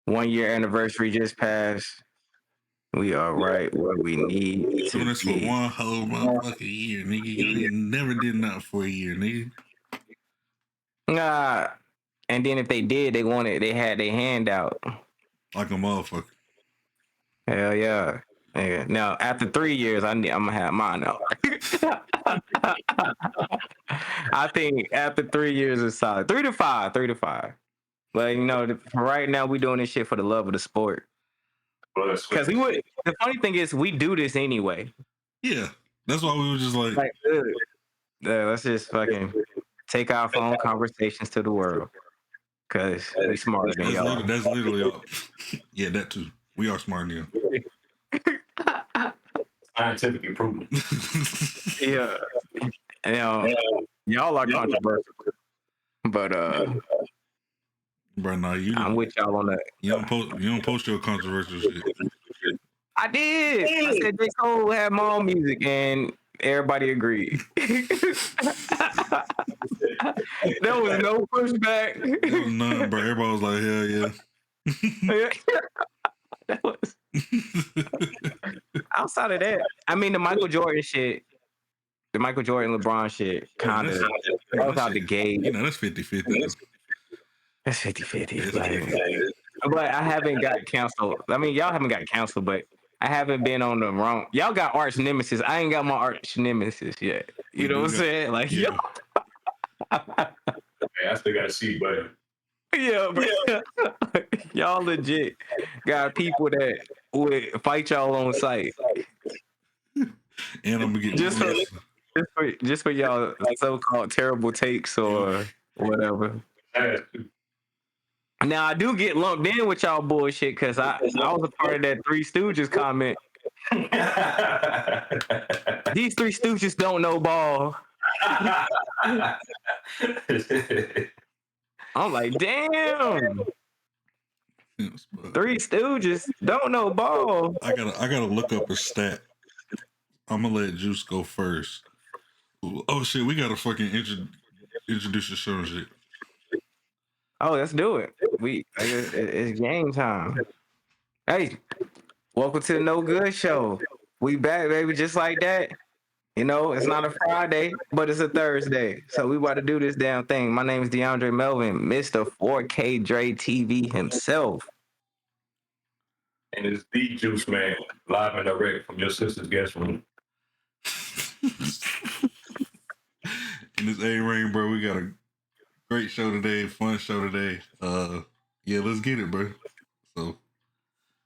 1 year anniversary just passed. We are right where we need Doing to this for be. one whole motherfucking year, nigga. Y'all ain't never did nothing for a year, nigga. Nah. And then if they did, they had their hand out. Like a motherfucker. Hell yeah. Yeah. Now after 3 years, I'm gonna have mine out. I think after 3 years is solid. 3 to 5, 3 to 5. But for right now, we doing this shit for the love of the sport. Because the funny thing is, we do this anyway. Yeah, that's why we were just like let's just fucking take our phone conversations to the world. Because we smarter than y'all. That's literally all. Yeah, that too. We are smart than you. Scientifically proven. Yeah. Y'all are controversial. But bro, nah, I'm with y'all on that. You don't post your controversial shit. I did. I said J. Cole had my own music, and everybody agreed. There was no pushback. There was none, bro. Everybody was like, hell yeah. That was outside of that. I mean, the Michael Jordan shit, the Michael Jordan LeBron shit, kind of was out the gate. That's 50-50. That's 50-50. But I haven't got canceled. I mean, y'all haven't got canceled, but I haven't been on the wrong. Y'all got arch nemesis. I ain't got my arch nemesis yet. You know what I'm saying? Like, yeah. I still got to see, buddy. Yeah, bro. Y'all legit got people that would fight y'all on sight. And I'm gonna get just for y'all so-called terrible takes or whatever. Now I do get lumped in with y'all bullshit because I was a part of that Three Stooges comment. These Three Stooges don't know ball. I'm like, damn. Three Stooges don't know ball. I gotta look up a stat. I'm gonna let Juice go first. Oh shit, we gotta fucking introduce the show and shit. Oh, let's do it. It's game time. Hey, welcome to the No Good Show. We back, baby, just like that. It's not a Friday, but it's a Thursday. So we about to do this damn thing. My name is DeAndre Melvin, Mr. 4K Dre TV himself. And it's the Juice Man, live and direct from your sister's guest room. And this A-Rain, bro, we got a great show today, fun show today. Yeah, let's get it, bro. So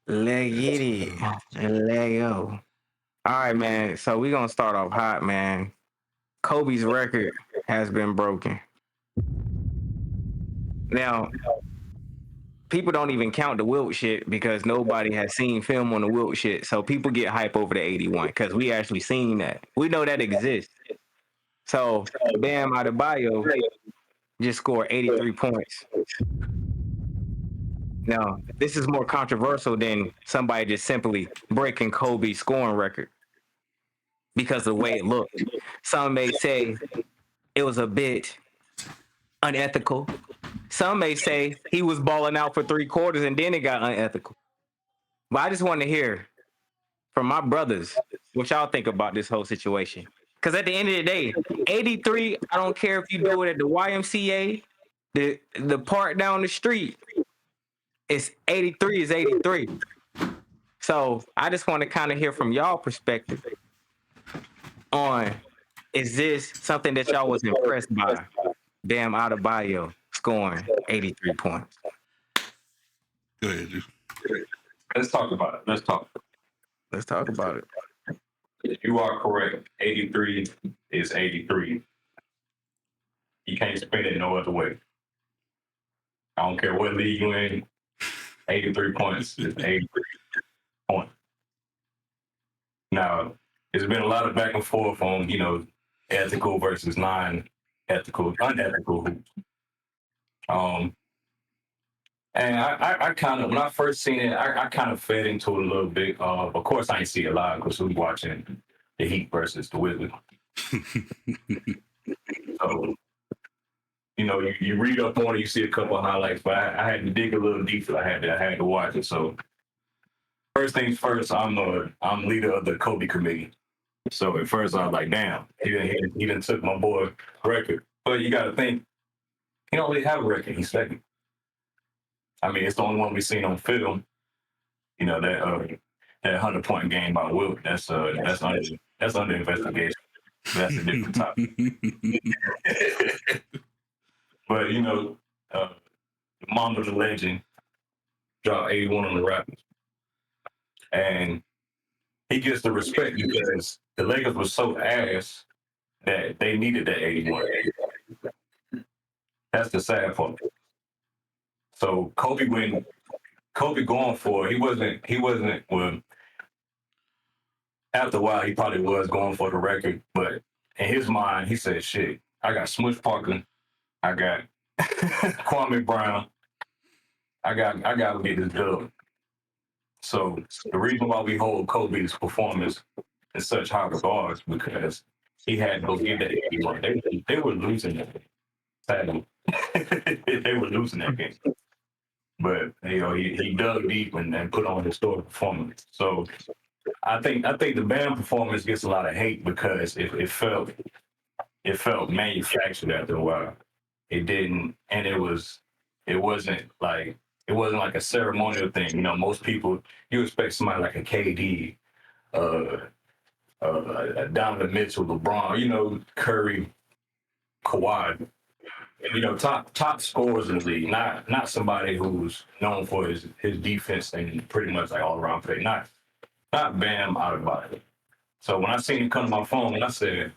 let's get it. Let go. All right, man. So we're gonna start off hot, man. Kobe's record has been broken. Now, people don't even count the Wilt shit because nobody has seen film on the Wilt shit. So people get hype over the 81 because we actually seen that. We know that exists. So Bam Adebayo just scored 83 points. Now, this is more controversial than somebody just simply breaking Kobe's scoring record because of the way it looked. Some may say it was a bit unethical. Some may say he was balling out for 3 quarters and then it got unethical. But I just want to hear from my brothers what y'all think about this whole situation. Because at the end of the day, 83, I don't care if you do it at the YMCA, the park down the street, it's 83 is 83. So I just want to kind of hear from y'all perspective on, is this something that y'all was impressed by? Bam Adebayo scoring 83 points. Go ahead, dude. Let's talk about it. Let's talk about it. You are correct. 83 is 83. You can't spin it no other way. I don't care what league you're in. 83 points is 83 points. Now, there's been a lot of back and forth on, ethical versus non-ethical, unethical hoops. And I kind of, when I first seen it, I kind of fed into it a little bit. Of course, I ain't see it live because we watching the Heat versus the Wizards. So you know, you read up on it, you see a couple of highlights, but I had to dig a little deeper. I had to watch it. So first things first, I'm leader of the Kobe committee. So at first I was like, damn, he didn't took my boy record. But you got to think, he don't really have a record. He's second. I mean, it's the only one we've seen on film. You know that 100-point game by Wilt. That's under investigation. That's a different topic. But you know, Mamba the legend dropped 81 on the Raptors, and he gets the respect because the Lakers were so ass that they needed that 81. That's the sad part. So Kobe going for it, he wasn't well, after a while he probably was going for the record, but in his mind he said, shit, I got Smush Parker, I got Kwame Brown, I gotta get this dub. So the reason why we hold Kobe's performance in such high regard is because he had to go get that 81. They were losing that game. Sadly. They were losing that game. But you know, he dug deep and put on historic performance. So I think the Bam performance gets a lot of hate because it felt manufactured after a while. It didn't, and it wasn't like a ceremonial thing. You know, most people, you expect somebody like a KD, a Donovan Mitchell, LeBron, you know, Curry, Kawhi, you know, top scorers in the league. Not somebody who's known for his defense and pretty much like all around play. Not Bam out of body. So when I seen him come to my phone, I said,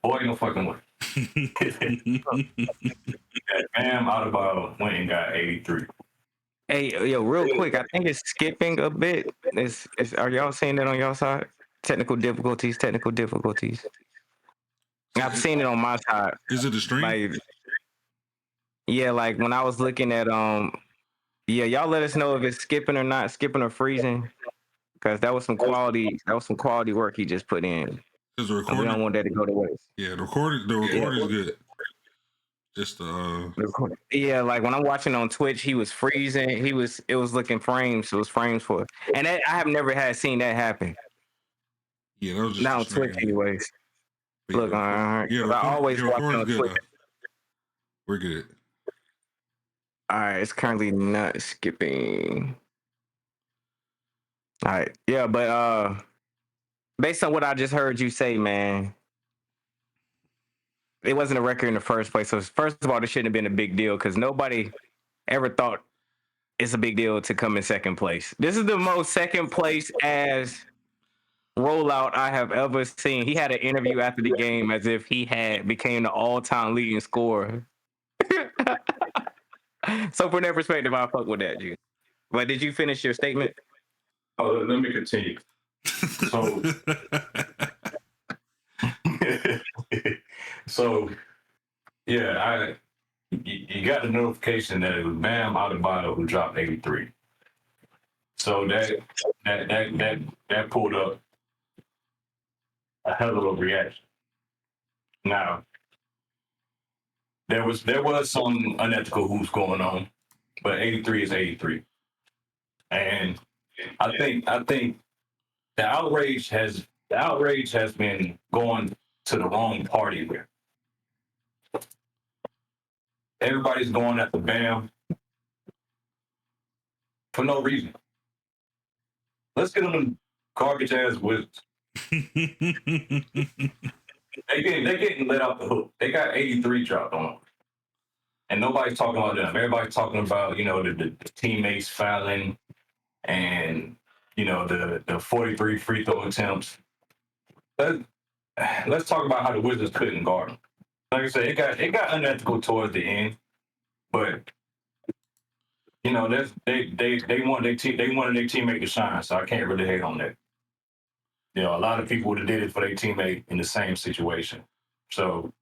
"Boy, no fucking way." Bam out of body went and got 83. Hey, yo, real quick, I think it's skipping a bit. Are y'all seeing that on y'all side? Technical difficulties. I've seen it on my side. Is it a stream? Like, yeah, like when I was looking at yeah, y'all let us know if it's skipping or not, skipping or freezing, because that was some quality work he just put in. Is the We recording? don't want that to go to waste. Yeah, the recording is good. Just yeah, like when I'm watching on Twitch, he was freezing. It was looking frames. It was frames for it, and I have never seen that happen. Yeah, that was just not on Twitch, anyways. Look, I always watch on Twitch. We're good. All right, it's currently not skipping. All right, yeah, but based on what I just heard you say, man, it wasn't a record in the first place. So first of all, this shouldn't have been a big deal because nobody ever thought it's a big deal to come in second place. This is the most second place as rollout I have ever seen. He had an interview after the game as if he had became the all-time leading scorer. So from that perspective, I fuck with that, G. But did you finish your statement? Oh, let me continue. So, so yeah, you got the notification that it was Bam Adebayo who dropped 83. So that pulled up a hell of a reaction. Now, there was some unethical hoops going on, but 83 is 83, and I think the outrage has been going to the wrong party here. Everybody's going at the Bam for no reason. Let's get them garbage ass Wizards. They getting let off the hook. They got 83 dropped on them. And nobody's talking about them. Everybody's talking about, you know, the teammates fouling and, you know, the 43 free throw attempts. Let's talk about how the Wizards couldn't guard them. Like I said, it got unethical towards the end, but you know, they wanted their teammate to shine, so I can't really hate on that. You know, a lot of people would have did it for their teammate in the same situation. So,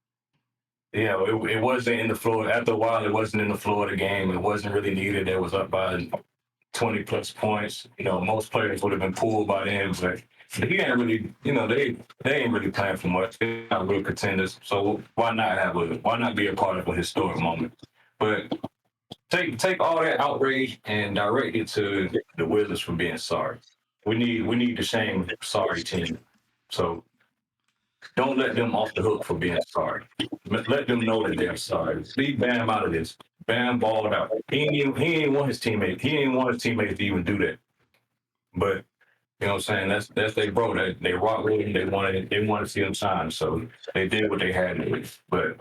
you know, it wasn't in the floor. After a while, it wasn't in the floor of the game. It wasn't really needed. They was up by 20 plus points. You know, most players would have been pulled by then, but he ain't really, they ain't really playing for much. They're not real contenders. So why not be a part of a historic moment? But take all that outrage and direct it to the Wizards for being sorry. We need the shame sorry team. So don't let them off the hook for being sorry. Let them know that they're sorry. Leave Bam out of this. Bam balled out. He ain't want his teammates. He ain't want his teammates to even do that. But you know what I'm saying? That's their bro. They rock with him. They wanted to see him shine. So they did what they had to do. But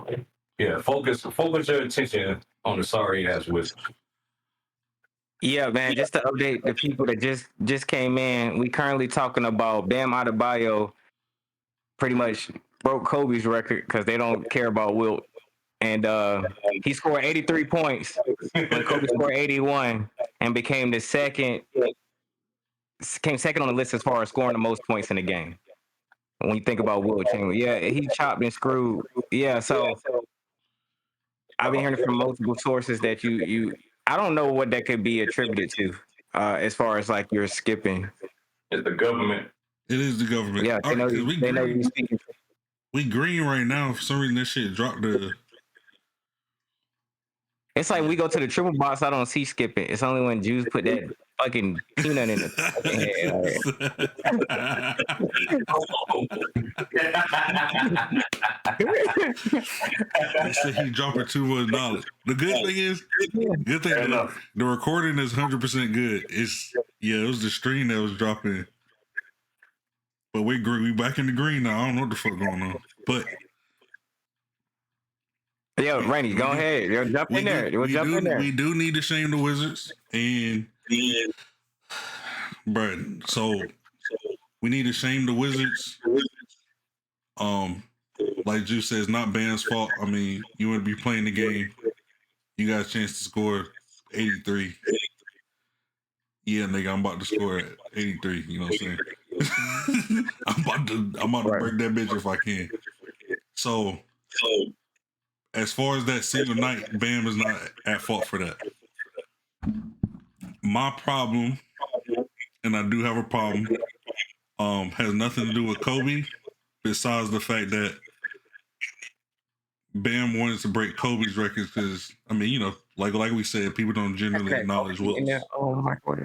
yeah, focus your attention on the sorry ass Wizards. Yeah, man. Just to update the people that just came in, we currently talking about Bam Adebayo. Pretty much broke Kobe's record because they don't care about Wilt, and he scored 83 points when Kobe scored 81, and became second on the list as far as scoring the most points in the game. When you think about Wilt Chamberlain, yeah, he chopped and screwed. Yeah, so I've been hearing from multiple sources that I don't know what that could be attributed to, as far as like you're skipping. It's the government. It is the government. Yeah, they know you're speaking. We green right now. For some reason, this shit dropped the. It's like we go to the triple box, I don't see skipping. It's only when Jews put that fucking peanut in it. They said he dropping too much knowledge. The good thing is, the recording is 100% good. It was the stream that was dropping. But we back in the green now. I don't know what the fuck going on. But yeah, Rainy, go ahead. Jump in there. We do need to shame the Wizards, and bro, so we need to shame the Wizards. Like Juice says, not Bam's fault. I mean, you want to be playing the game. You got a chance to score 83. Yeah, nigga, I'm about to score at 83. You know what I'm saying? I'm about to break that bitch if I can. So as far as that single night, Bam is not at fault for that. My problem, and I do have a problem, has nothing to do with Kobe, besides the fact that Bam wanted to break Kobe's records because, I mean, like we said, people don't generally acknowledge Wilt. Oh my God.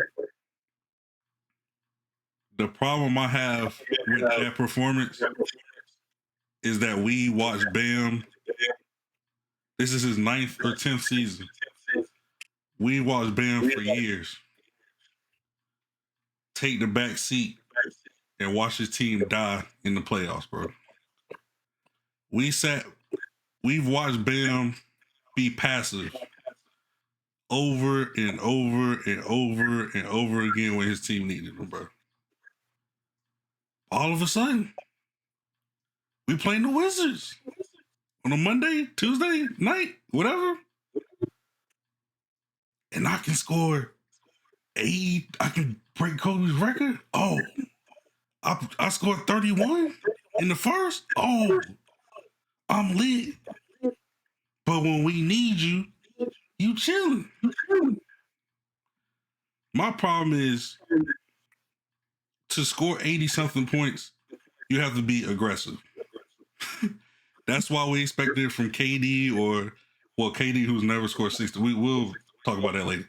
The problem I have with that performance is that we watched Bam. This is his 9th or 10th season. We watched Bam for years take the back seat and watch his team die in the playoffs, bro. We've watched Bam be passive over and over and over and over again when his team needed him, bro. All of a sudden, we playing the Wizards on a Monday, Tuesday night, whatever. And I can score 80. I can break Kobe's record. Oh, I scored 31 in the first. Oh, I'm lit. But when we need you, you chilling. My problem is to score 80-something points, you have to be aggressive. That's why we expected it from KD KD who's never scored 60. We'll talk about that later.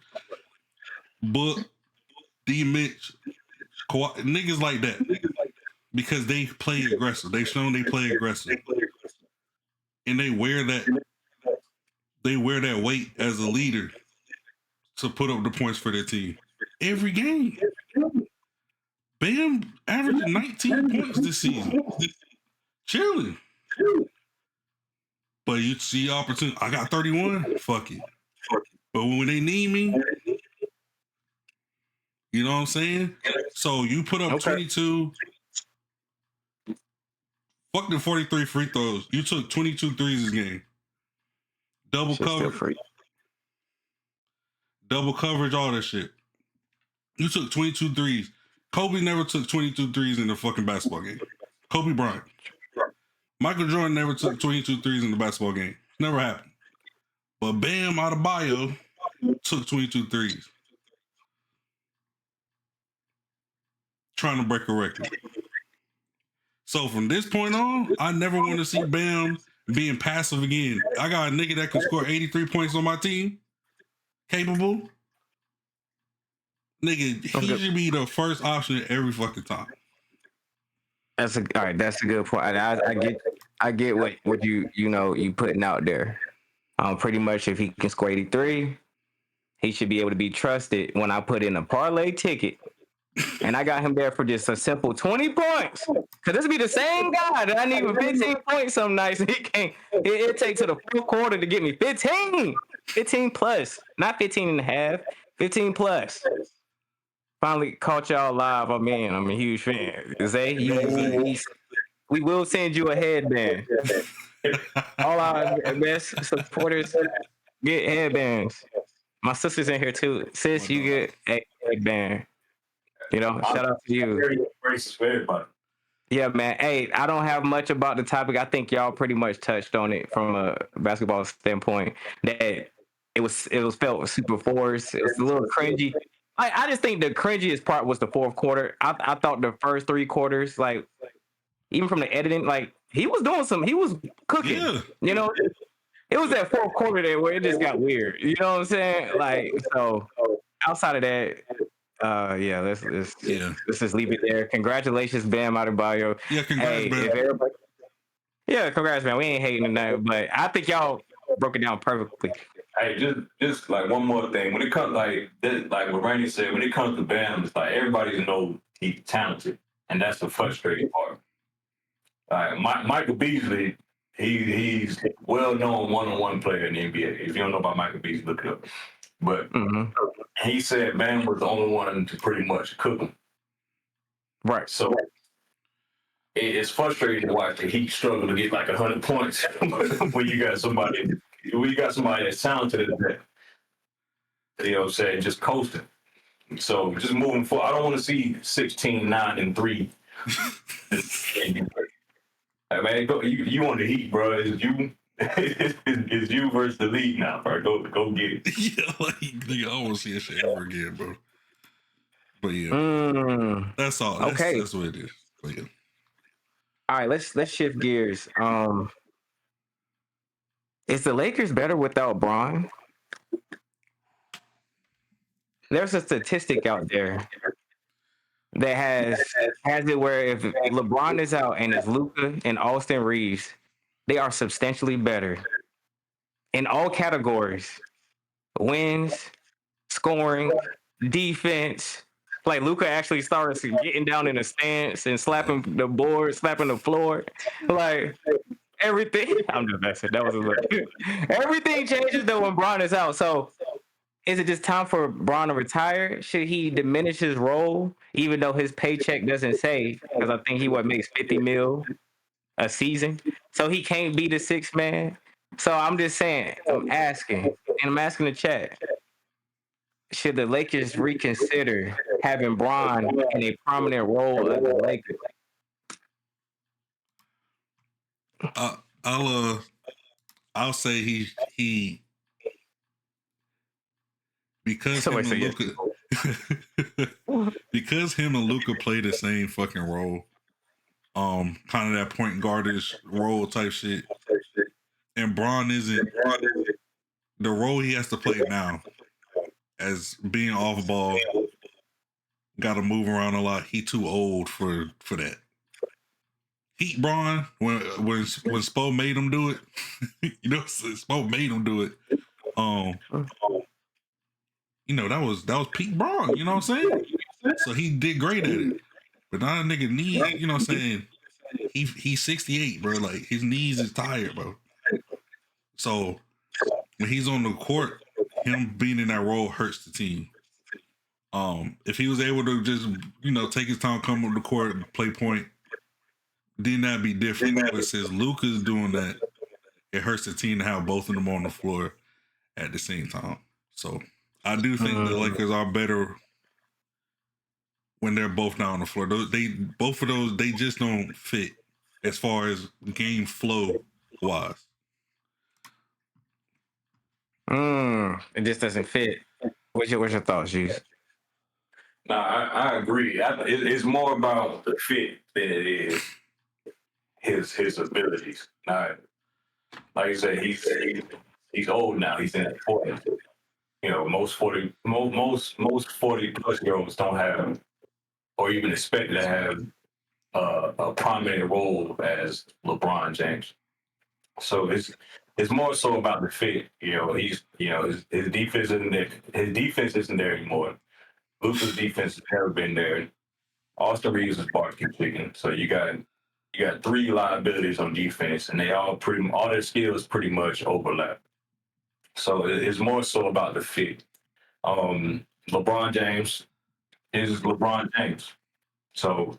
But D. Mitch, niggas like that, because they play aggressive. They've shown they play aggressive. And they wear that weight as a leader to put up the points for their team. Every game. Bam averaging 19 points this season. Chilling. But you see opportunity. I got 31. Fuck it. But when they need me, you know what I'm saying? So you put up 22. Fuck the 43 free throws. You took 22 threes this game. Double coverage, all that shit. You took 22 threes. Kobe never took 22 threes in the fucking basketball game. Kobe Bryant. Michael Jordan never took 22 threes in the basketball game. Never happened. But Bam Adebayo took 22 threes. Trying to break a record. So from this point on, I never want to see Bam being passive again. I got a nigga that can score 83 points on my team, capable. Nigga, he should be the first option every fucking time. That's all right. That's a good point. I get what you putting out there. Pretty much if he can score 83, he should be able to be trusted. When I put in a parlay ticket, and I got him there for just a simple 20 points, because this be the same guy that I need for 15 points some nights. And he can't. It takes to the fourth quarter to get me 15 plus, not 15 and a half, 15 plus. Finally caught y'all live. I'm a huge fan. Zay, we will send you a headband. All our best supporters get headbands. My sister's in here too. Sis, you get a headband. Shout out to you. Yeah, man. Hey, I don't have much about the topic. I think y'all pretty much touched on it from a basketball standpoint. That it was felt super forced. It was a little cringy. I just think the cringiest part was the fourth quarter. I thought the first three quarters, like even from the editing, like he was cooking. Yeah. It was that fourth quarter there where it just got weird. You know what I'm saying? Like, so outside of that, let's just leave it there. Congratulations, Bam Adebayo. Yeah, congrats, man. Congrats, man. We ain't hating tonight, but I think y'all broke it down perfectly. Hey, just like one more thing. When it comes like what Randy said, when it comes to Bam, it's like everybody knows he's talented, and that's the frustrating part. Michael Beasley, he's well-known one-on-one player in the NBA. If you don't know about Michael Beasley, look it up. But he said Bam was the only one to pretty much cook him. Right. So it's frustrating to watch the Heat struggle to get like 100 points when you got somebody that's talented at that. You know what I'm saying? Just coasting. So just moving forward, I don't want to see 16, 9, and 3. Man, you on the Heat, bro. It's you versus the league now, bro. Go get it. Yeah, nigga, I don't want to see that shit ever again, bro. But yeah, that's all. Okay, that's what it is. But yeah. All right, let's shift gears. Is the Lakers better without Bron? There's a statistic out there that has it where if LeBron is out and it's Luka and Austin Reeves, they are substantially better in all categories: wins, scoring, defense. Like Luka actually starts getting down in a stance and slapping the board, slapping the floor, like everything. I'm just messing. That was a look. Everything changes though when Bron is out. So is it just time for Bron to retire? Should he diminish his role, even though his paycheck doesn't say? Because I think he makes $50 million a season, so he can't be the sixth man. So I'm just saying, I'm asking the chat: should the Lakers reconsider having Bron in a prominent role of the Lakers? I'll say he because him and Luka because him and Luka play the same fucking role, kind of that point guardish role type shit, and Bron isn't the role he has to play now as being off ball, got to move around a lot. He too old for that. Heat Bron, when Spo made him do it, Spo made him do it. That was peak Bron, you know what I'm saying? So he did great at it. But now a nigga knee, you know what I'm saying? He's 68, bro. Like his knees is tired, bro. So when he's on the court, him being in that role hurts the team. If he was able to just, take his time, come on the court and play point, then that'd be different. But since Luka's doing that, it hurts the team to have both of them on the floor at the same time. So I do think the Lakers are better when they're both not on the floor. Both of those, they just don't fit as far as game flow wise. It just doesn't fit. What's your thoughts, Juice? No, I agree. It's more about the fit than it is his abilities. Not like you said, he's old now. He's in his 40s. You know, most 40 plus year olds don't have or even expect to have a prominent role as LeBron James. So it's more so about the fit. You know, his defense isn't there. His defense isn't there anymore. Luka's defense has never been there. Austin Reeves is barbecue chicken. So you got three liabilities on defense, and they all their skills pretty much overlap. So it's more so about the fit. LeBron James is LeBron James. So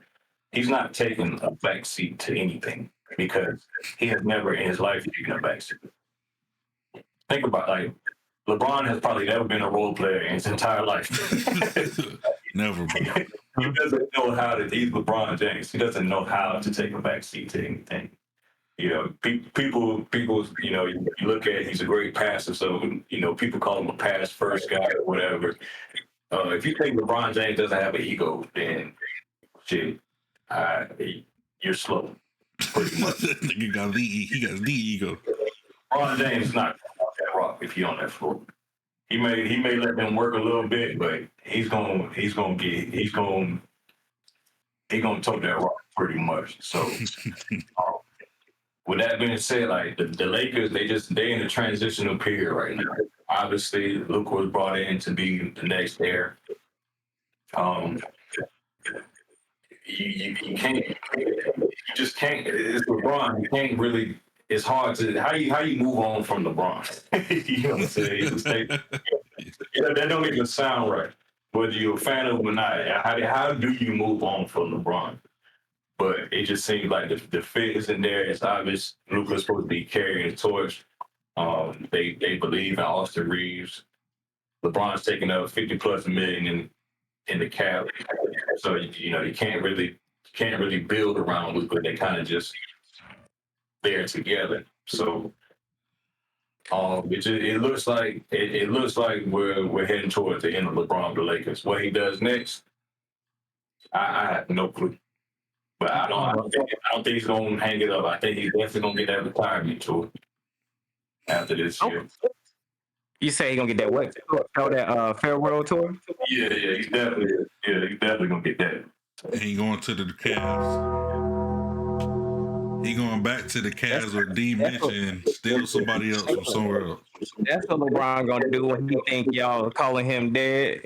he's not taking a backseat to anything because he has never in his life taken a backseat. Think about LeBron has probably never been a role player in his entire life. Never. Bro. He doesn't know how to. He's LeBron James. He doesn't know how to take a backseat to anything. You know, people. You know, you look at he's a great passer, so you know people call him a pass first guy or whatever. If you think LeBron James doesn't have an ego, then shit, you're slow. Pretty much. he got the ego. LeBron James is not off that rock if he on that floor. He may let them work a little bit, but he's gonna tote that rock pretty much. So with that being said, like the Lakers, they in a transitional period right now. Obviously, Luka was brought in to be the next heir. You can't, you just can't. It's LeBron. You can't really. It's hard to how you move on from LeBron. You know what I'm saying? That don't even sound right. Whether you're a fan of him or not, how do you move on from LeBron? But it just seems like the fit isn't there. It's obvious Luka's supposed to be carrying the torch. They believe in Austin Reeves. LeBron's taking up $50+ million in the cap. So you know you can't really build around Luka. They kind of just there together. So it looks like we're heading towards the end of LeBron the Lakers. What he does next, I have no clue. But I don't think he's gonna hang it up. I think he's definitely gonna get that retirement tour after this year. You say he's gonna get that what? Oh, that farewell tour? Yeah, he's definitely gonna get that. And he going to the Cavs. He going back to the Cavs or D mention and steal somebody else from somewhere else. That's what LeBron gonna do when he think y'all calling him dead.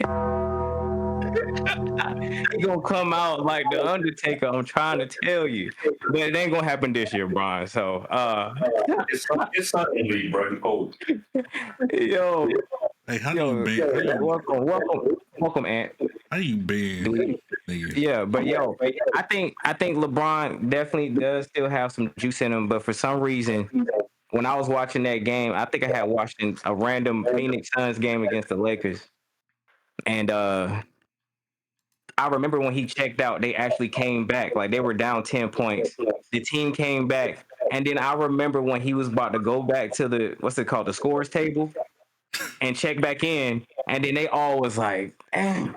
He gonna come out like the Undertaker. I'm trying to tell you, but it ain't gonna happen this year, Brian. So, it's suddenly, bro. Oh, yo, hey, how do you ban? Welcome, Ant. How you ban? Yeah, but I think LeBron definitely does still have some juice in him, but for some reason, when I was watching that game, I think I had watched a random Phoenix Suns game against the Lakers, and I remember when he checked out, they actually came back. Like they were down 10 points. The team came back. And then I remember when he was about to go back to the scores table and check back in. And then they all was like, damn.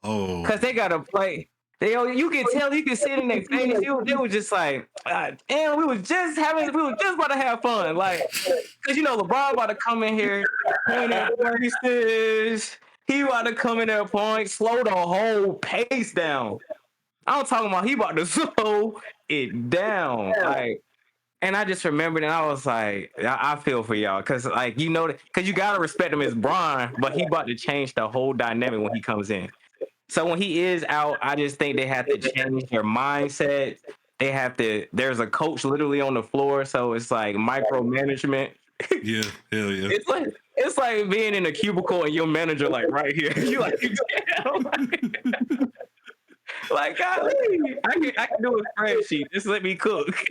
Oh. Because they got to play. You can tell, you can see it in their face. They were just like, damn, we was just about to have fun. Like, because LeBron about to come in here, he about to come in there point, slow the whole pace down. I'm talking about he about to slow it down. Like, and I just remembered and I was like, I feel for y'all. Cause because you gotta respect him as Bron, but he about to change the whole dynamic when he comes in. So when he is out, I just think they have to change their mindset. There's a coach literally on the floor, so it's like micromanagement. Yeah, hell yeah. It's like being in a cubicle and your manager like right here. You like, like golly, I can do a spreadsheet. Just let me cook.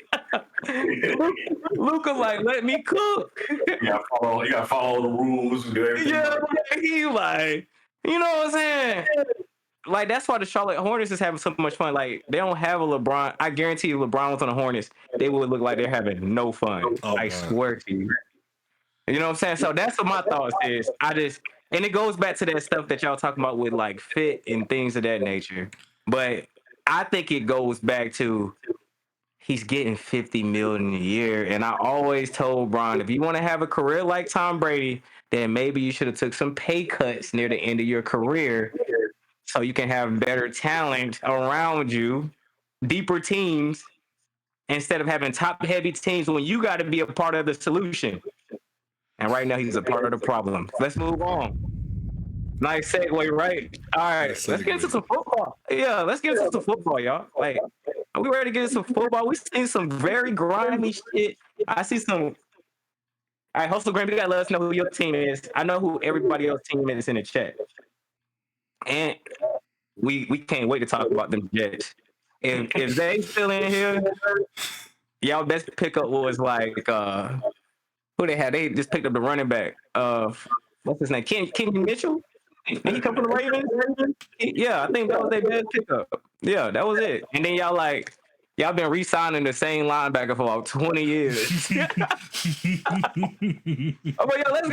Luka's like, let me cook. You gotta follow the rules and do everything. Yeah, he like, you know what I'm saying? Like that's why the Charlotte Hornets is having so much fun. Like they don't have a LeBron. I guarantee you, LeBron was on the Hornets, they would look like they're having no fun. I swear to you. You know what I'm saying? So that's what my thoughts is. And it goes back to that stuff that y'all talking about with like fit and things of that nature. But I think it goes back to he's getting 50 million a year. And I always told Bron, if you want to have a career like Tom Brady, then maybe you should have took some pay cuts near the end of your career so you can have better talent around you, deeper teams, instead of having top heavy teams when you got to be a part of the solution. And right now he's a part of the problem. Let's move on. Nice segue, right? All right, Nice let's get into segue. some football. Yeah, let's get into some football, y'all. Like, are we ready to get into some football? We seen some very grimy shit. I see some. All right, Hustle Graham, you gotta let us know who your team is. I know who everybody else's team is in the chat, and we can't wait to talk about them Jets. If they still in here, y'all best pickup was like who they had. They just picked up the running back of what's his name, Kenny Mitchell. Did he come from the Ravens? Yeah, I think that was their best pickup. Yeah, that was it. And then y'all been re-signing the same linebacker for about 20 years. Oh, but yeah, let's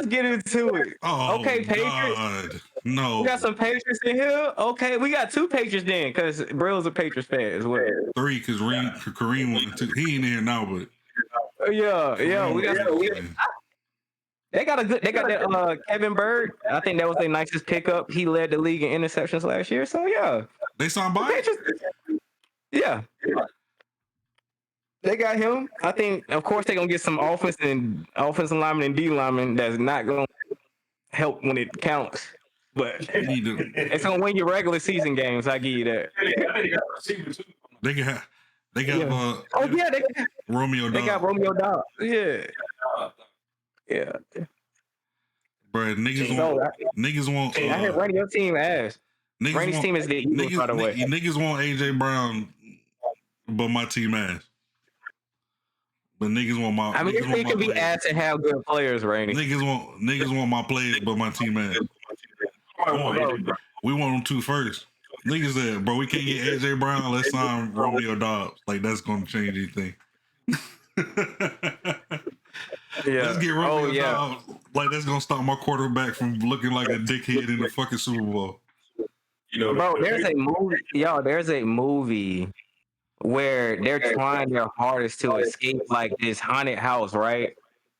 get into it. Oh, Okay, Patriots. God. No. We got some Patriots in here. Okay, we got two Patriots then, because Brill's a Patriots fan as well. 3, because Kareem went to, he ain't in here now, but Yeah, we got. They got that Kevin Bird. I think that was their nicest pickup. He led the league in interceptions last year. So yeah, they signed by. Yeah, they got him. I think, of course, they're gonna get some offensive lineman and D lineman that's not gonna help when it counts. But it's gonna win your regular season games. I give you that. They got they got Romeo. They got Romeo Dobbs. Yeah. Bro, niggas want. I heard Randy, your team ass. Randy's team is the Eagles, by the way. Niggas want AJ Brown, but my team ass. But niggas want my. I mean, it can be ass and have good players, Randy. Niggas want my players, but my team ass. We want them 2 first. Niggas said, bro, we can't get AJ Brown. Let's sign Romeo Dobbs. Like, that's gonna change anything. Let's get Romeo Dobbs. Like, that's gonna stop my quarterback from looking like a dickhead in the fucking Super Bowl. Bro, there's a movie where they're trying their hardest to escape like this haunted house, right?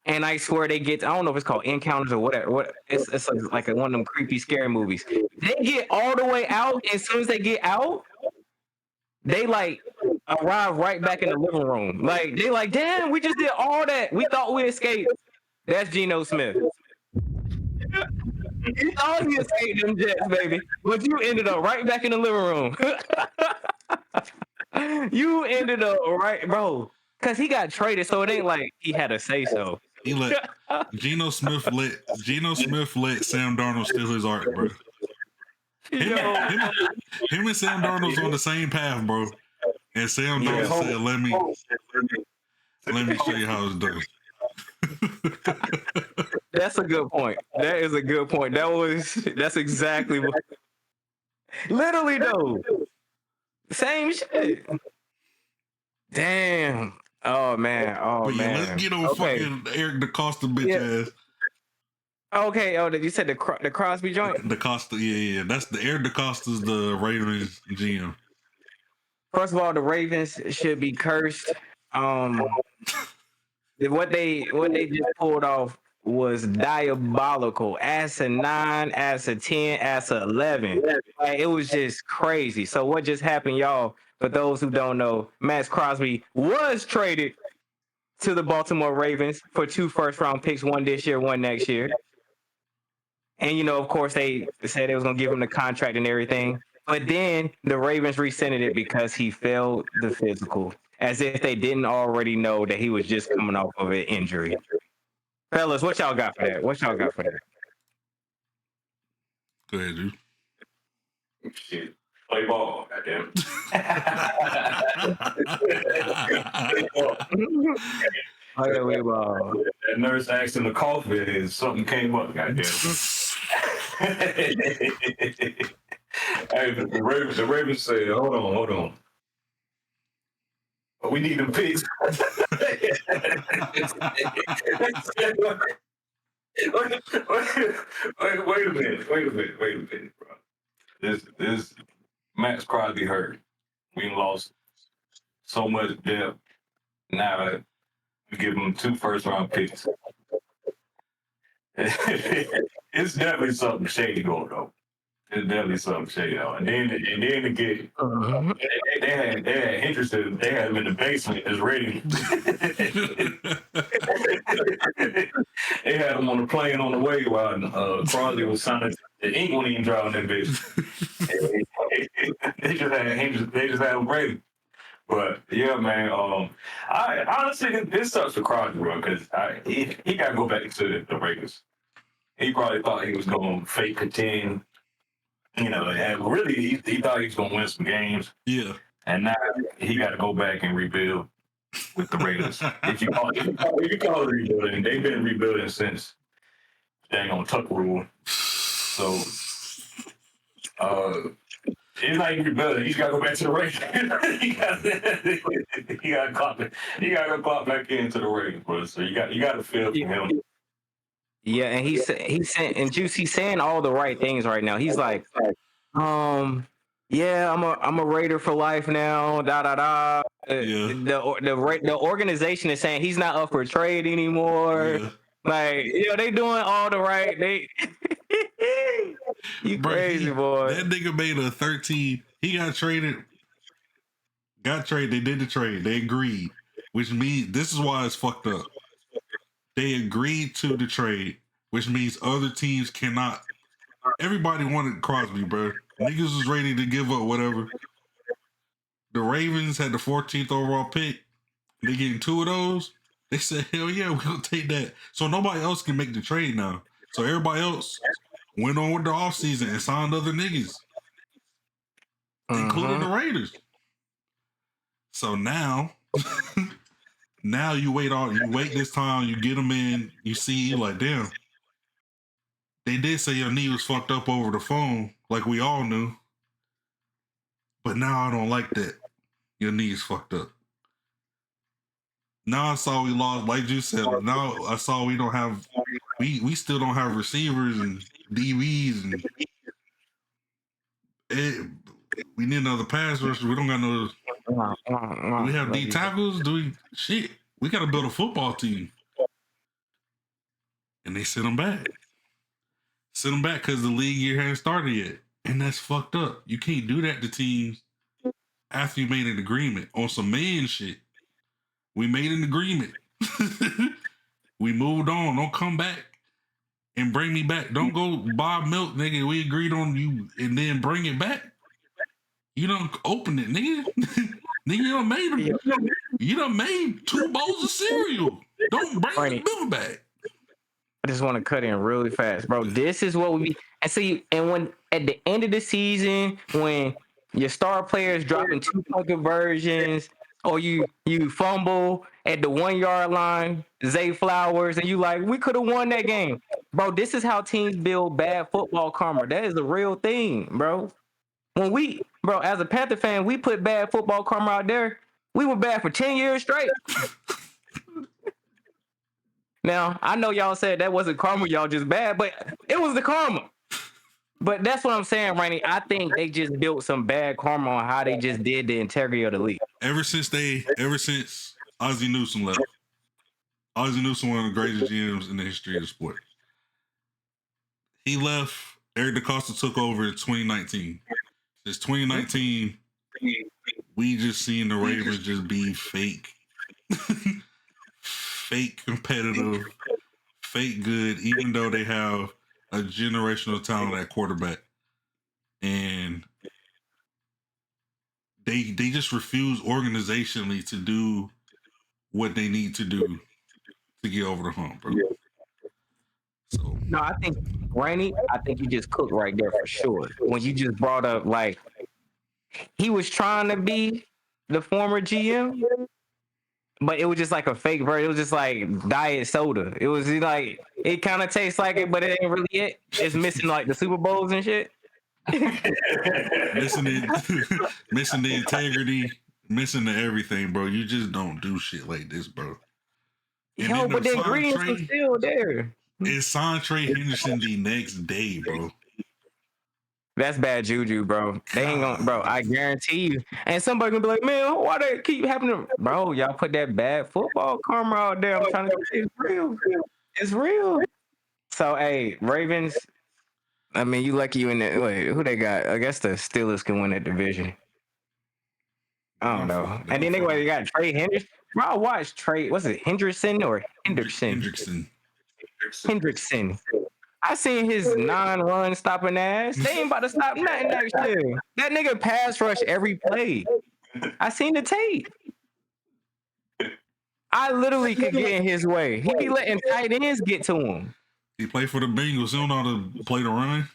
And I swear they get, I don't know if it's called Encounters or whatever. It's like one of them creepy, scary movies. They get all the way out, and as soon as they get out, they like arrive right back in the living room. Like, they like, damn, we just did all that. We thought we escaped. That's Geno Smith. You thought you escaped them Jets, baby, but you ended up right back in the living room. You ended up right, bro, because he got traded, so it ain't like he had to say so. He let Geno Smith let Sam Darnold steal his art, bro. Him and Sam Darnold's on the same path, bro. And Sam Darnold said, "Let me show you how it's done." That's a good point. That is a good point. That's exactly what. Literally though, same shit. Damn. Oh man. Let's get on fucking Eric DeCosta bitch ass. Okay. Oh, you said the Crosby joint? DeCosta, yeah. That's the Eric DeCosta's the Ravens GM. First of all, the Ravens should be cursed. What they just pulled off was diabolical. Asinine, Asa 10, Asa 11. Like, it was just crazy. So what just happened, y'all? For those who don't know, Max Crosby was traded to the Baltimore Ravens for 2 first-round picks, one this year, one next year. And, of course, they said they was going to give him the contract and everything. But then the Ravens rescinded it because he failed the physical, as if they didn't already know that he was just coming off of an injury. Fellas, what y'all got for that? Go ahead, dude. Shit. Play ball, goddamn. Play ball. That nurse asked in the coffin and something came up, goddamn. Hey, the Ravens said, hold on. We need them picks. Wait a minute, bro. This Max Crosby hurt. We lost so much depth. Now we give them 2 first-round picks. It's definitely something shady going on. It's definitely something shady on. And then to get they had interested. They had him in the basement just ready. They had him on the plane on the way while Crosby was signing. The ink wasn't even dry on that bitch. They just had him ready. But yeah, man. I honestly this sucks for Crosby, bro, because he got to go back to the Lakers. He probably thought he was going to fake contend. You know, and really, he thought he was going to win some games. Yeah. And now he got to go back and rebuild with the Raiders. if you call it rebuilding, they've been rebuilding since dang on Tuck rule. So, it's not even rebuilding. He's got to go back to the Raiders. he got to clock back into the Raiders, bro. So you got to feel for him. Yeah, and he's saying all the right things right now. He's like, yeah, I'm a Raider for life now. Da da da. Yeah. The organization is saying he's not up for trade anymore. Yeah. Like, they doing all the right. You Bro, crazy boy. That nigga made a 13. He got traded. They did the trade. They agreed, which means this is why it's fucked up. They agreed to the trade, which means other teams cannot. Everybody wanted Crosby, bro. Niggas was ready to give up whatever. The Ravens had the 14th overall pick. They getting 2 of those. They said, hell yeah, we're going to take that. So nobody else can make the trade now. So everybody else went on with the offseason and signed other niggas, including the Raiders. So now... Now you wait this time, you get them in, you see, like, damn. They did say your knee was fucked up over the phone, like we all knew. But now I don't like that. Your knee is fucked up. Now I saw we lost, like you said, now I saw we don't have, we still don't have receivers and DBs and we need another pass rusher. We don't got no. Do we have D tackles? Shit. We got to build a football team. And they sent them back. Sent them back because the league year hadn't started yet. And that's fucked up. You can't do that to teams after you made an agreement on some man shit. We made an agreement. We moved on. Don't come back and bring me back. Don't go buy milk, nigga. We agreed on you and then bring it back. You done open it, nigga. Nigga, you done made 2 bowls of cereal. Don't bring the milk back. I just want to cut in really fast, bro. This is what we and see. And when at the end of the season, when your star players dropping 2-point conversions, or you fumble at the 1-yard line, Zay Flowers, and you like, we could have won that game, bro. This is how teams build bad football karma. That is the real thing, bro. Bro, as a Panther fan, we put bad football karma out there. We were bad for 10 years straight. Now, I know y'all said that wasn't karma, y'all just bad, but it was the karma. But that's what I'm saying, Rainey. I think they just built some bad karma on how they just did the integrity of the league. Ever since Ozzie Newsome left. Ozzie Newsome, one of the greatest GMs in the history of the sport. He left. Eric DeCosta took over in 2019. Since 2019, we just seen the Ravens just be fake. Fake competitive, fake good, even though they have a generational talent at quarterback. And they just refuse organizationally to do what they need to do to get over the hump, bro. So no, I think Rainey, you just cooked right there for sure. When you just brought up, like, he was trying to be the former GM, but it was just like a fake version. It was just like diet soda. It was like, it kind of tastes like it, but it ain't really it. It's missing like the Super Bowls and shit. missing the integrity, missing the everything, bro. You just don't do shit like this, bro. And yo, but the ingredients are still there. It's Santre Henderson the next day, bro. That's bad juju, bro. They ain't gonna, bro. I guarantee you. And somebody gonna be like, man, why they keep happening, bro? Y'all put that bad football karma out there. I'm trying to say it's real. It's real. So, hey, Ravens. I mean, you lucky you in there. Wait, who they got? I guess the Steelers can win that division. I don't know. And then they got Trey Henderson. Bro, I watched Trey. What's it, Henderson or Henderson? Hendrickson. I seen his 9-run stopping ass. They ain't about to stop nothing next year. That nigga pass rush every play. I seen the tape. I literally could get in his way. He be letting tight ends get to him. He played for the Bengals. He don't know how to play the run.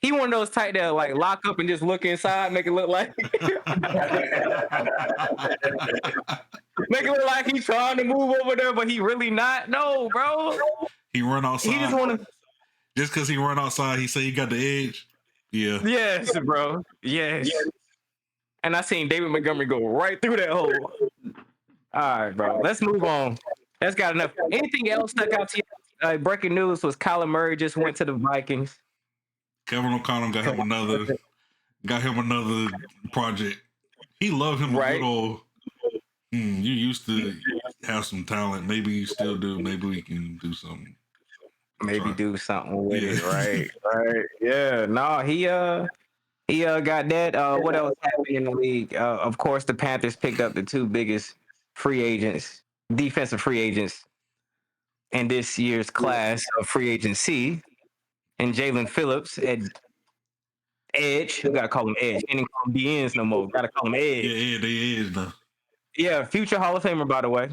He one of those tight that like lock up and just look inside, make it look like make it look like he's trying to move over there, but he really not. No, bro. He run outside. He just want to. Just because he run outside, he say he got the edge. Yeah. Yes, bro. Yes. And I seen David Montgomery go right through that hole. All right, bro. Let's move on. That's got enough. Anything else stuck out to you? Breaking news was Kyler Murray just went to the Vikings. Kevin O'Connell got him another project. He loved him a little. You used to have some talent. Maybe you still do. Maybe we can do something. Maybe do something with it. Right. Yeah. No, he got that. What else happened in the league? Of course, the Panthers picked up the two biggest defensive free agents in this year's class of free agency. And Jalen Phillips at Edge. We gotta call him Edge. Ain't call him DNs no more. Gotta call him Edge. Yeah, they Edge now. Yeah, future Hall of Famer, by the way.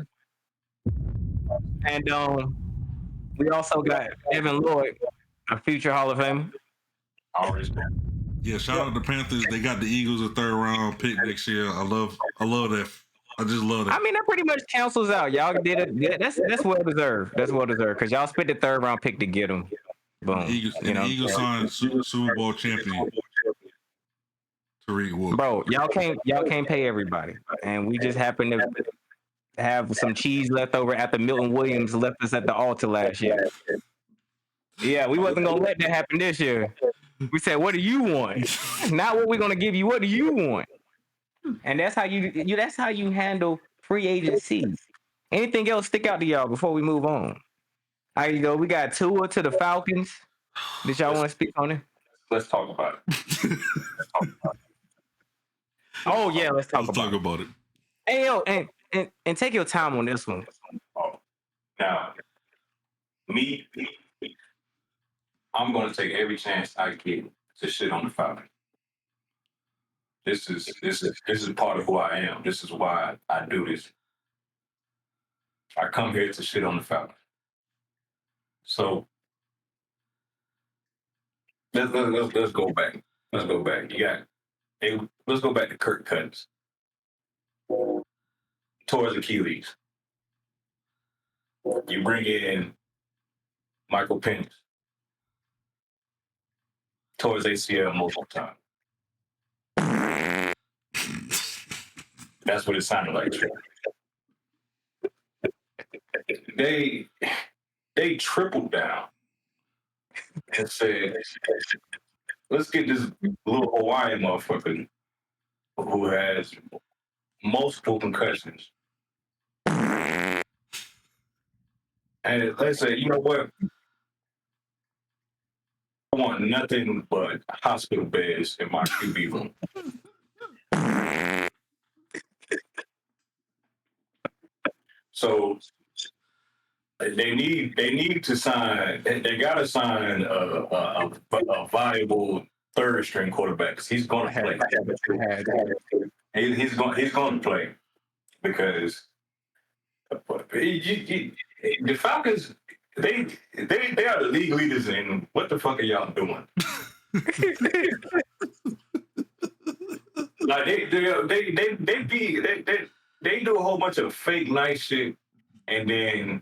And we also got Evan Lloyd, a future Hall of Famer. Yeah, shout out to the Panthers. They got the Eagles a 3rd round pick next year. I love that. I just love that. I mean, that pretty much cancels out. Y'all did it. Yeah, that's well deserved. That's well deserved because y'all spent the 3rd round pick to get him. Boom. The Eagles signed Super Bowl champion Tariq Woolen. Bro, y'all can't pay everybody, and we just happen to have some cheese left over after Milton Williams left us at the altar last year. Yeah, we wasn't gonna let that happen this year. We said, "What do you want? Not what we're gonna give you. What do you want?" And that's how that's how you handle free agency. Anything else stick out to y'all before we move on? There you go. We got Tua to the Falcons. Did y'all want to speak on it? Let's talk about it. Oh yeah, let's talk about it. Hey yo, and take your time on this one. Now, I'm going to take every chance I get to shit on the Falcons. This is part of who I am. This is why I do this. I come here to shit on the Falcons. So let's go back. Let's go back. Let's go back to Kirk Cousins. Towards Achilles. You bring in Michael Penix. Towards ACL multiple times. That's what it sounded like. They tripled down and said, let's get this little Hawaiian motherfucker who has multiple concussions. And let's say, you know what? I want nothing but hospital beds in my QB room. So they need to sign. They got to sign a viable 3rd string quarterback because he's going to play. He's going to play because the Falcons. They are the league leaders in what the fuck are y'all doing? Like they do a whole bunch of fake nice shit, and then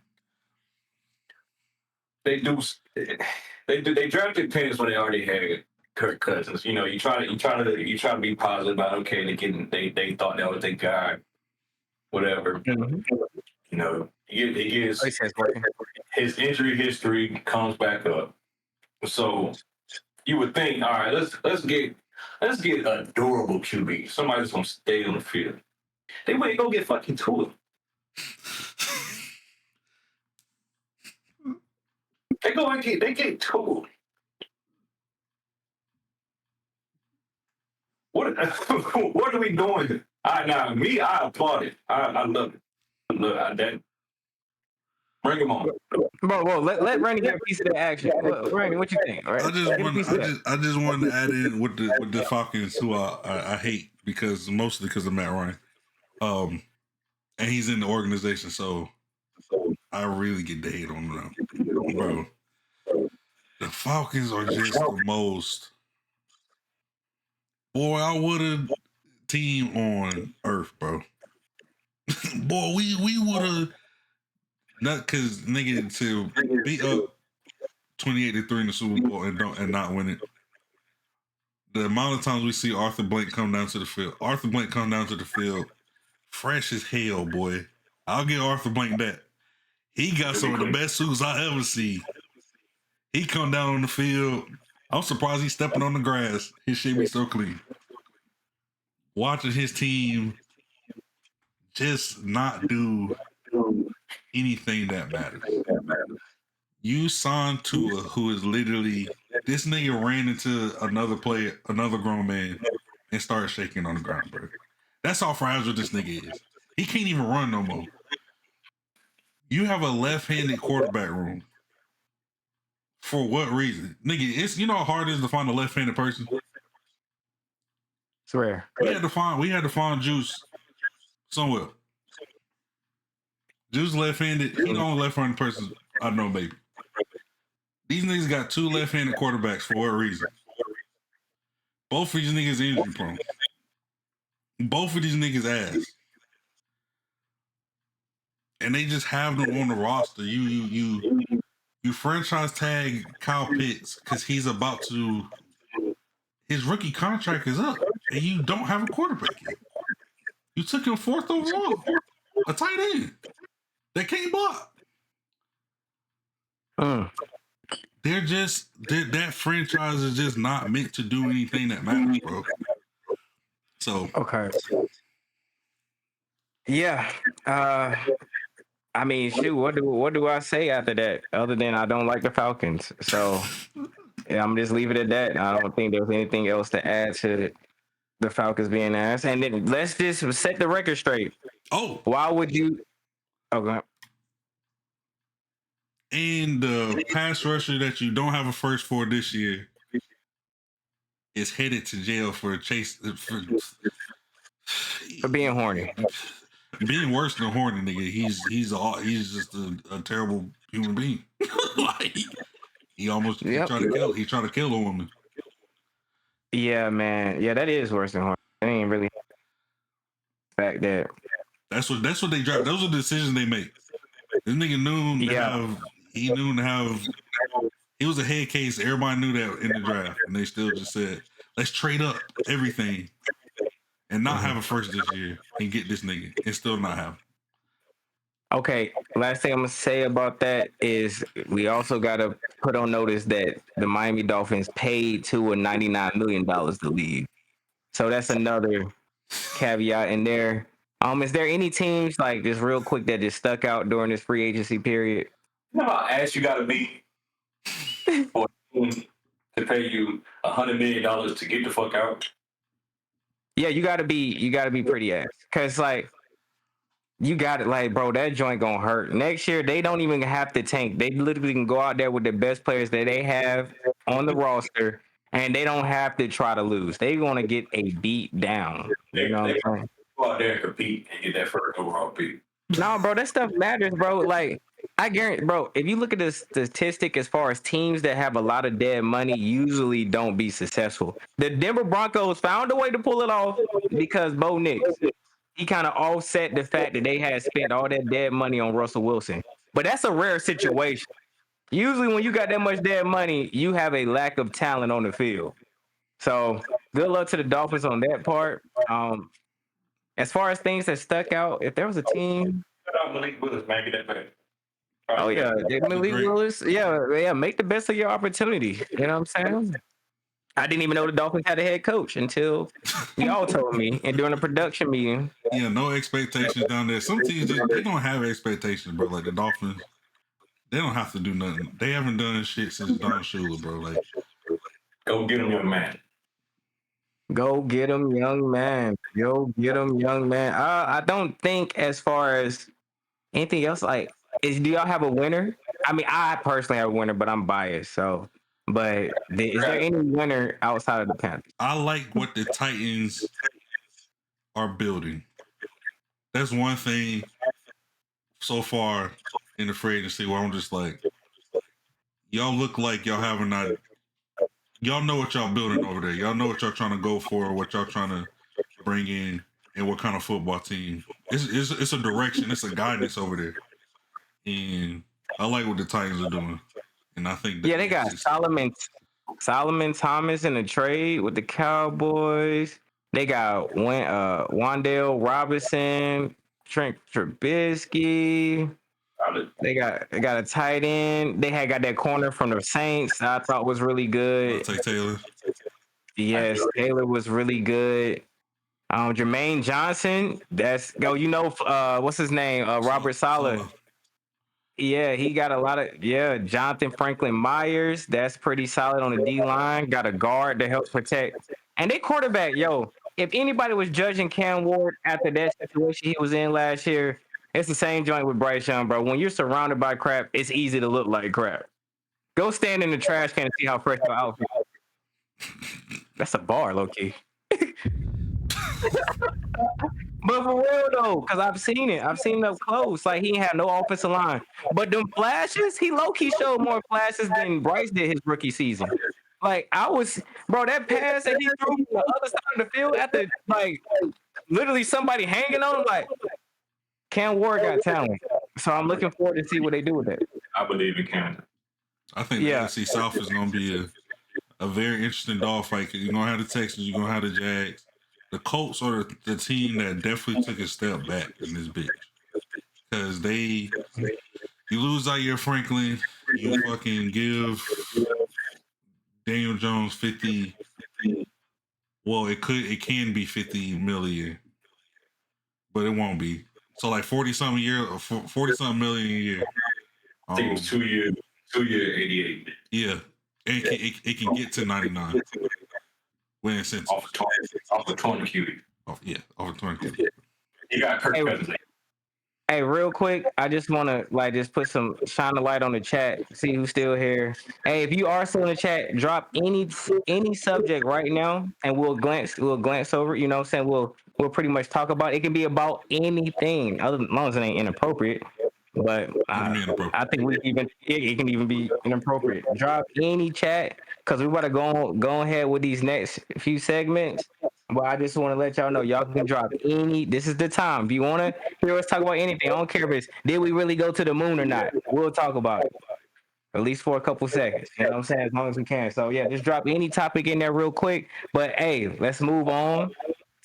they drafted Penix when they already had Kirk Cousins. You know, you try to be positive about they thought that was their guy, whatever. Mm-hmm. You know, his injury history comes back up. So you would think, all right, let's get a durable QB, somebody that's gonna stay on the field. They wouldn't go get fucking Tua. They get Tua. What what are we doing? I applaud it. I love it. That. Bring him on. Well, let Randy get a piece of the action. Randy, what you think? All right? I just wanted to add in with the Falcons, who I hate mostly because of Matt Ryan, and he's in the organization, so I really get the hate on them, bro. The Falcons are just the most. Boy, I would have team on earth, bro. Boy, we would have. Not because nigga to beat up 28-3 in the Super Bowl and not win it. The amount of times we see Arthur Blank come down to the field, fresh as hell, boy. I'll give Arthur Blank that. He got some of the best suits I ever see. He come down on the field. I'm surprised he's stepping on the grass. His shit be so clean. Watching his team just not do anything that matters. You signed Tua, who is literally this nigga ran into another grown man, and started shaking on the ground, bro. That's how fragile this nigga is. He can't even run no more. You have a left-handed quarterback room. For what reason? Nigga, it's you know how hard it is to find a left-handed person? It's rare. We had to find Juice somewhere. Juice left-handed. He the only left-handed person I know, baby. These niggas got two left-handed quarterbacks for what reason? Both of these niggas injury prone. Both of these niggas ass. And they just have them on the roster. You franchise tag Kyle Pitts because he's about to. His rookie contract is up, and you don't have a quarterback yet. You took him 4th overall, a tight end that can't block. That franchise is just not meant to do anything that matters, bro. So okay, yeah. I mean, shoot. What do I say after that? Other than I don't like the Falcons, so yeah, I'm just leave it at that. I don't think there's anything else to add to the Falcons being asked. And then let's just set the record straight. Oh, why would you? Oh, go ahead. And the pass rusher that you don't have a first for this year is headed to jail for for being horny. Being worse than horny, nigga. He's just a terrible human being. Like he almost tried to kill a woman. Yeah, man. Yeah, that is worse than horny. It ain't really fact that. That's what they drive. Those are the decisions they make. This nigga knew to have. It was a head case. Everybody knew that in the draft, and they still just said, "Let's trade up everything and not have a first this year and get this nigga and still not have." Okay, last thing I'm gonna say about that is we also gotta put on notice that the Miami Dolphins paid Tua $99 million to leave, so that's another caveat in there. Is there any teams like just real quick that just stuck out during this free agency period? You know how ass you gotta be for to pay you $100 million to get the fuck out? Yeah, you gotta be pretty ass, cause like you got it, like bro, that joint gonna hurt. Next year they don't even have to tank. They literally can go out there with the best players that they have on the roster, and they don't have to try to lose. They gonna get a beat down. You know what I'm saying? Go out there and compete and get that first overall pick. No, bro, that stuff matters, bro. Like, I guarantee, bro, if you look at the statistic as far as teams that have a lot of dead money usually don't be successful. The Denver Broncos found a way to pull it off because Bo Nix, he kind of offset the fact that they had spent all that dead money on Russell Wilson. But that's a rare situation. Usually when you got that much dead money, you have a lack of talent on the field. So good luck to the Dolphins on that part. As far as things that stuck out, if there was a team, Malik Willis, man, get that back. Oh yeah, Malik Willis. Yeah, make the best of your opportunity. You know what I'm saying? I didn't even know the Dolphins had a head coach until y'all told me, and during the production meeting. Yeah, no expectations down there. Some teams just they don't have expectations, bro. Like the Dolphins, they don't have to do nothing. They haven't done shit since Don Shula, bro. Like, Go get him, young man. Go get him, young man. Go get him, young man. I don't think as far as anything else, like, do y'all have a winner? I mean, I personally have a winner, but I'm biased. So, but is there any winner outside of the Panthers? I like what the Titans are building. That's one thing so far in the free agency where I'm just like, y'all look like y'all having not. Y'all know what y'all building over there. Y'all know what y'all trying to go for, what y'all trying to bring in, and what kind of football team. It's a direction, it's a guidance over there, and I like what the Titans are doing. And I think they got Solomon Thomas in a trade with the Cowboys. They got Wan'Dale Robinson, Trent Trubisky. They got a tight end. They had got that corner from the Saints. I thought was really good. Take Taylor. Yes, Taylor was really good. Jermaine Johnson. That's go. What's his name? Robert Saleh. Yeah, he got a lot of Jonathan Franklin Myers. That's pretty solid on the D line. Got a guard to help protect. And they quarterback, if anybody was judging Cam Ward after that situation he was in last year, it's the same joint with Bryce Young, bro. When you're surrounded by crap, it's easy to look like crap. Go stand in the trash can and see how fresh your outfit is. That's a bar, low-key. But for real though, because I've seen it up close. Like, he ain't had no offensive line, but them flashes, he low-key showed more flashes than Bryce did his rookie season. Like, that pass that he threw to the other side of the field after, like, literally somebody hanging on him, like, Cam Ward got talent. So I'm looking forward to see what they do with that. I believe in Cam. I think the NFC South is going to be a very interesting dogfight. You're going to have the Texans, you're going to have the Jags. The Colts are the team that definitely took a step back in this bitch. Because you lose Zaire Franklin, you fucking give Daniel Jones 50. Well, it can be 50 million, but it won't be. So like 40-something million a year. I think it was 2 years, 88. Yeah, and it can get to 99. When incentives. Off the 20 cutie. Off of 20 cutie. You got Kirk Cousins. Hey, real quick, I just want to just shine the light on the chat, see who's still here. Hey, if you are still in the chat, drop any subject right now, and we'll glance over. You know what I'm saying? We'll pretty much talk about it. It can be about anything, as long as it ain't inappropriate. But I think it can even be inappropriate. Drop any chat, because we about to go ahead with these next few segments. But I just want to let y'all know, y'all can drop any. This is the time. If you want to hear us talk about anything, I don't care if it's did we really go to the moon or not. We'll talk about it, at least for a couple seconds. You know what I'm saying? As long as we can. So yeah, just drop any topic in there real quick. But hey, let's move on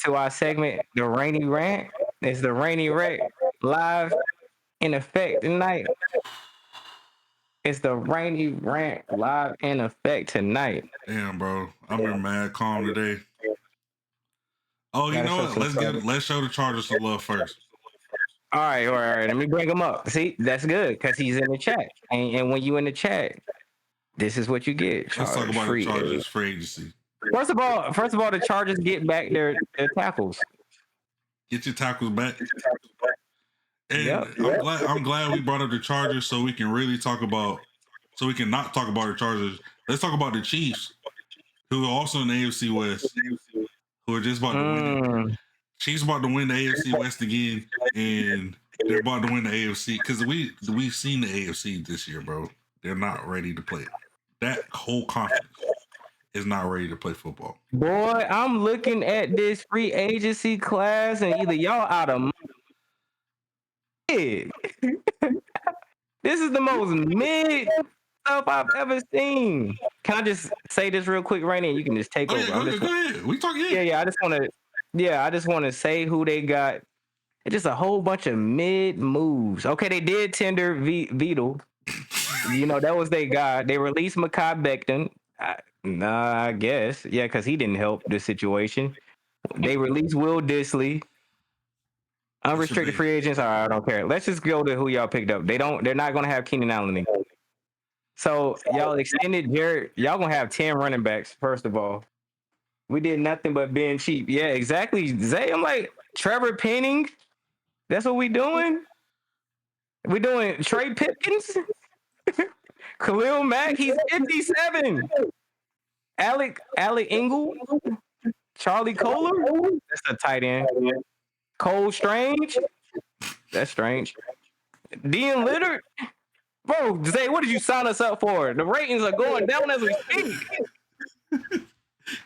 to our segment, the Rainy Rant. It's the Rainy Rant live in effect tonight. It's the Rainy Rant live in effect tonight. Damn, bro, I've been mad calm today. Oh, you know what? Let's show the Chargers some love first. All right. Let me bring him up. See, that's good because he's in the chat, and when you in the chat, this is what you get. Let's talk about the Chargers free agency. First of all, the Chargers get back their tackles. Get your tackles back. And I'm glad we brought up the Chargers so we can really talk about. So we can not talk about the Chargers. Let's talk about the Chiefs, who are also in the AFC West. Who are just about to win. Chiefs about to win the AFC West again, and they're about to win the AFC because we've seen the AFC this year, bro. They're not ready to play. That whole conference is not ready to play football. Boy, I'm looking at this free agency class, and either y'all out of mid. This is the most mid stuff I've ever seen. Can I just say this real quick, Rainy? You can just take over. Go ahead. We talking. Yeah. I just want to say who they got. It's just a whole bunch of mid moves. Okay, they did tender Vidal. You know, that was their guy. They released Mekhi Becton. Nah, I guess. Yeah, because he didn't help the situation. They released Will Disley. Unrestricted free agents. All right, I don't care. Let's just go to who y'all picked up. They're not gonna have Keenan Allen anymore. So y'all extended Jared. Y'all gonna have 10 running backs. First of all, we did nothing but being cheap. Yeah, exactly. Zay, I'm like Trevor Penning. That's what we doing. We doing Trey Pipkins, Khalil Mack. He's 57. Alec Ingle, Charlie Kohler. That's a tight end. Cole Strange. That's strange. Dean Litter. Bro, Zay, what did you sign us up for? The ratings are going down as we speak.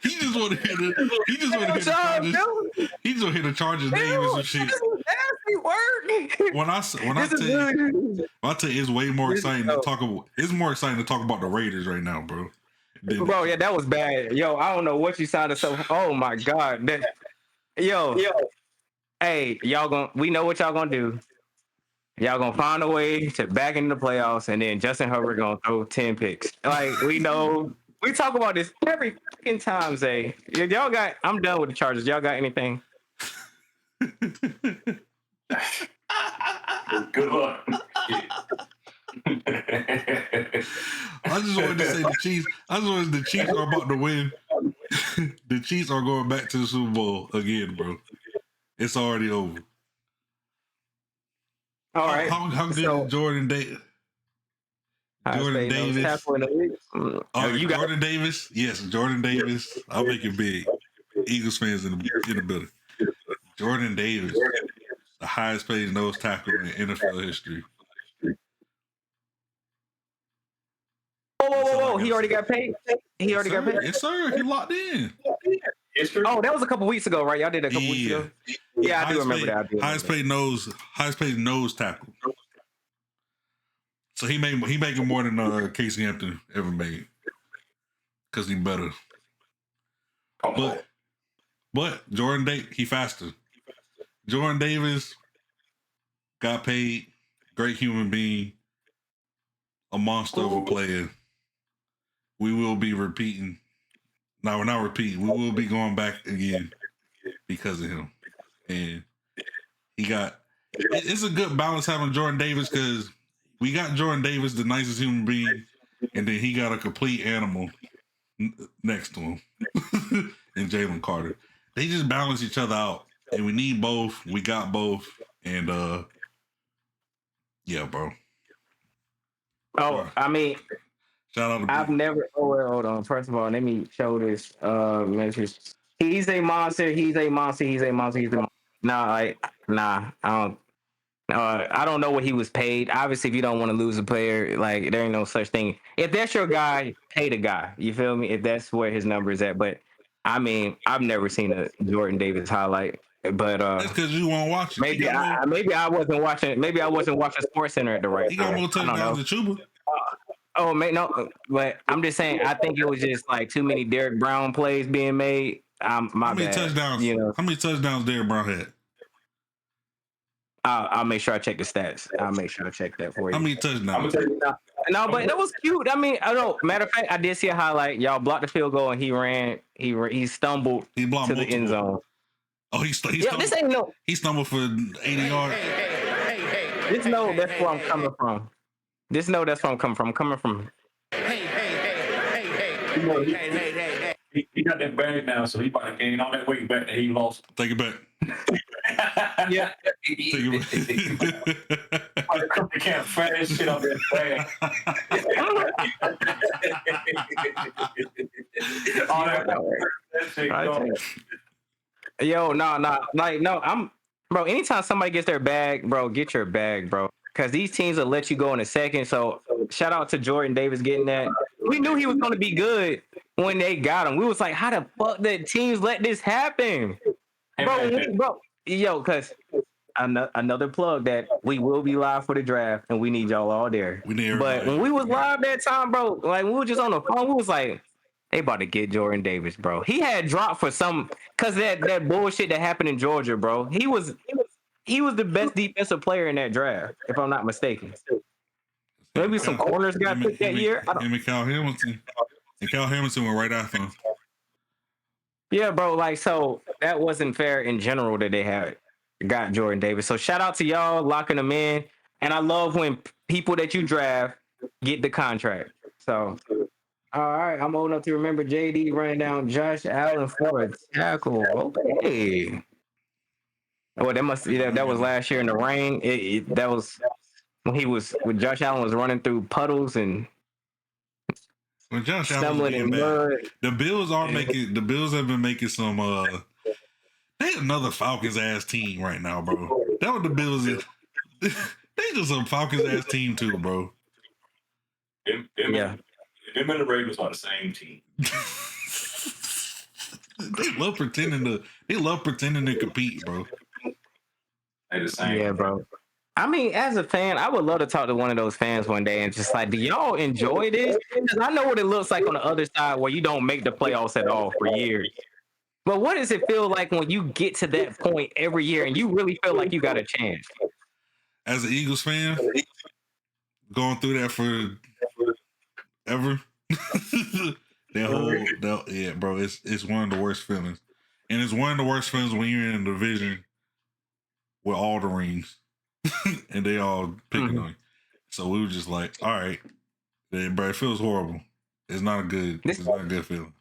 He just want to hit the. He just want to hit the Chargers. He just want to hit the Chargers name and some shit. This is nasty work. When I tell you, it's way more exciting to talk about. It's more exciting to talk about the Raiders right now, bro. Bro, yeah, that was bad. Yo, I don't know what you signed us up. Oh my god. Yo. Hey, we know what y'all gonna do. Y'all gonna find a way to back into the playoffs, and then Justin Herbert gonna throw 10 picks. Like, we know. We talk about this every fucking time, Zay. Y'all got. I'm done with the Chargers. Y'all got anything? Good luck. I just wanted to say the Chiefs. The Chiefs are about to win. The Chiefs are going back to the Super Bowl again, bro. It's already over. All right. How good is Jordan Davis? Jordan Davis. Jordan Davis. Yes, Jordan Davis. I'll make it big. Eagles fans in the building. Jordan Davis, the highest paid nose tackle in NFL history. Whoa. He already got paid? Got paid? Yes, sir. He locked in. Oh, that was a couple weeks ago, right? Y'all did a couple weeks ago? Yeah, I do remember that. Highest paid nose tackle. So he making more than Casey Hampton ever made. Because he's better. But Jordan Davis, he faster. Jordan Davis got paid, great human being, a monster of a player. We will be repeating. No, we're not repeating. We will be going back again because of him. And it's a good balance having Jordan Davis because we got Jordan Davis, the nicest human being, and then he got a complete animal next to him and Jalen Carter. They just balance each other out. And we need both. We got both. And yeah, bro. Oh, I mean, shout out to I've never. Oh, wait, hold on. First of all, let me show this message. He's a monster. He's a monster. He's a monster. He's a monster. Nah. I don't know what he was paid. Obviously, if you don't want to lose a player, like there ain't no such thing. If that's your guy, pay the guy. You feel me? If that's where his number is at. But I mean, I've never seen a Jordan Davis highlight. But that's because you won't watch it. Maybe I wasn't watching. Maybe I wasn't watching SportsCenter at the right time. He got more touchdowns than Chuba. Oh, man, no. But I'm just saying. I think it was just like too many Derrick Brown plays being made. How many touchdowns? You know, how many touchdowns Derrick Brown had? I'll make sure I check the stats. I'll make sure I check that for you. How many touchdowns? No, but that was cute. I mean, I don't know. Matter of fact, I did see a highlight. Y'all blocked the field goal and he stumbled to the end zone. Oh, he stumbled. This ain't no. He stumbled for 80 yards. Hey. This that's where I'm coming from. That's where I'm coming from. I'm coming from. Hey. He got that bag now, so he about to gain all that weight back that he lost. Take it back. Yeah. Take it back. I can't fat that shit on that bag. All that shit gone. Yo, no, bro, anytime somebody gets their bag, bro, get your bag, bro. Because these teams will let you go in a second. So shout out to Jordan Davis getting that. We knew he was going to be good when they got him. We was like, how the fuck did teams let this happen? Bro, yo, because another plug that we will be live for the draft and we need y'all all there. But when we was live that time, bro, like we were just on the phone, we was like, they about to get Jordan Davis, bro. He had dropped for some because that bullshit that happened in Georgia, bro. He was the best defensive player in that draft, if I'm not mistaken. Maybe some corners got picked that year. And Mikal Hamilton. And Cal Hamilton went right after him. Yeah, bro. Like, so that wasn't fair in general that they had got Jordan Davis. So shout out to y'all locking them in. And I love when people that you draft get the contract. So, all right, I'm old enough to remember JD running down Josh Allen for a tackle. Okay. Well, that was last year in the rain. That was when Josh Allen was running through puddles and When Josh Allen stumbling being in bad, mud. the Bills have been making some they another Falcons ass team right now, bro. That what the Bills is. They just a Falcons ass team too, bro. Them and the Ravens are the same team. They love pretending to compete, bro. They the same. Yeah, bro. I mean, as a fan, I would love to talk to one of those fans one day and just like, do y'all enjoy this? Because I know what it looks like on the other side where you don't make the playoffs at all for years. But what does it feel like when you get to that point every year and you really feel like you got a chance? As an Eagles fan, going through that for ever. Yeah, bro, it's one of the worst feelings. And it's one of the worst feelings when you're in a division with all the rings and they all picking on you. So we were just like, all right, bro, it feels horrible. It's not a good feeling.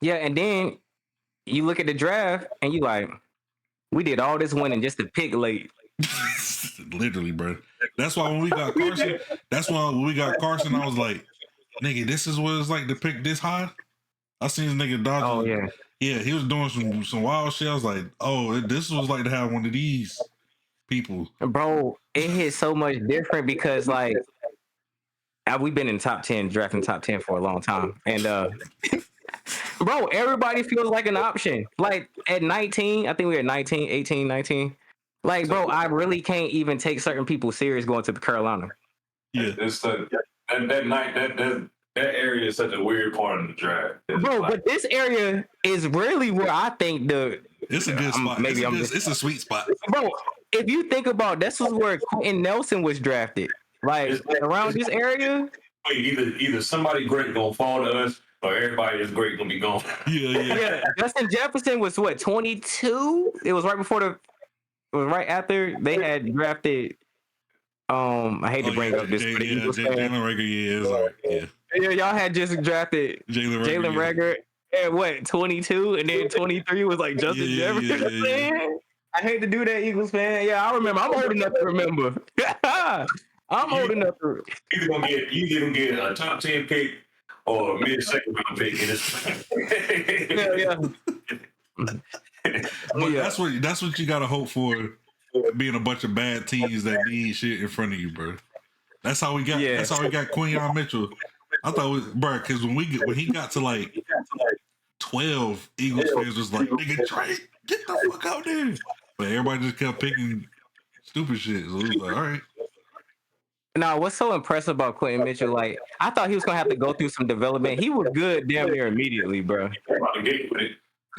Yeah, and then you look at the draft and you like, we did all this winning just to pick late. Literally, bro. That's why when we got Carson, I was like, nigga, this is what it's like to pick this high. I seen this nigga dodge. Oh yeah. Yeah, he was doing some wild shit. I was like, oh, this was like to have one of these people. Bro, it hit so much different because like we've been in top 10, drafting top 10 for a long time. And bro, everybody feels like an option. Like at 19, I think we were at 19, 18, 19. Like, bro, I really can't even take certain people serious going to Carolina. Yeah. That area is such a weird part of the draft. Bro, but this area is really where I think it's a good spot. It's a sweet spot. Bro, if you think about this was where Quentin Nelson was drafted. Like around this area. Either somebody great gonna fall to us or everybody is great gonna be gone. Yeah. Justin Jefferson was what, 22? It was right after they had drafted. I hate to bring up this. Jalen Reagor, yeah, y'all had just drafted Jalen Reagor at what, 22, and then 23 was like Justin Jefferson. Yeah. I hate to do that, Eagles fan. Yeah, I remember. I'm old enough to remember. Old enough to. Either gonna get a top 10 pick or a mid-second round pick in this. Yeah. But that's what you gotta hope for, being a bunch of bad teams that need shit in front of you, bro. That's how we got. Yeah. That's how we got Quinyon Mitchell. I thought, bro, because when he got to like 12, Eagles fans was like, "Nigga, Trey, get the fuck out there!" But everybody just kept picking stupid shit. So it was like, all right. Now, what's so impressive about Quentin Mitchell? Like, I thought he was gonna have to go through some development. He was good damn near immediately, bro.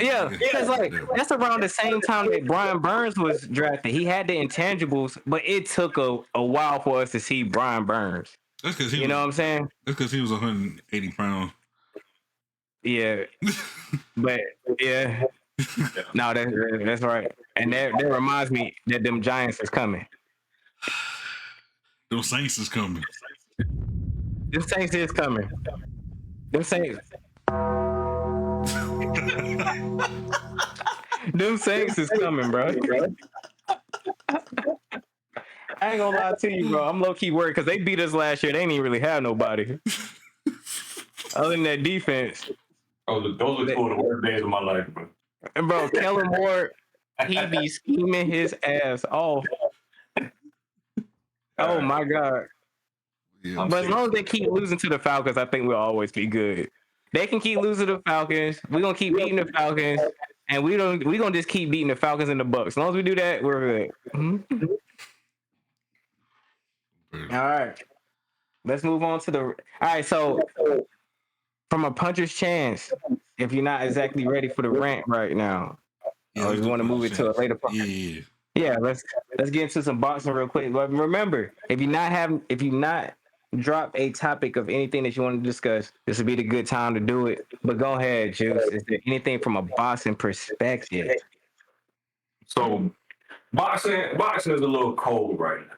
Yeah, because like that's around the same time that Brian Burns was drafted. He had the intangibles, but it took a while for us to see Brian Burns. That's because know what I'm saying? That's because he was 180 pounds. Yeah, but yeah, no, that's right. And that reminds me that them Giants is coming. Them Saints is coming. Them Saints is coming. Them Saints. Them Saints is coming, bro. I ain't gonna lie to you, bro. I'm low key worried because they beat us last year. They didn't even really have nobody other than that defense. Oh, those are two of the worst days of my life, bro. And bro, Kellen Moore, he be scheming his ass off. Oh my god. Yeah, but as long as they keep losing to the Falcons, I think we'll always be good. They can keep losing to the Falcons. We're gonna keep beating the Falcons, and we're gonna just keep beating the Falcons and the Bucks. As long as we do that, we're good. All right. Let's move on to the. All right, so from a puncher's chance, if you're not exactly ready for the rant right now, or you want to move it to a later part. Yeah, let's get into some boxing real quick. But remember, if you're not drop a topic of anything that you want to discuss. This would be the good time to do it. But go ahead, Juice. Is there anything from a boxing perspective? So boxing is a little cold right now.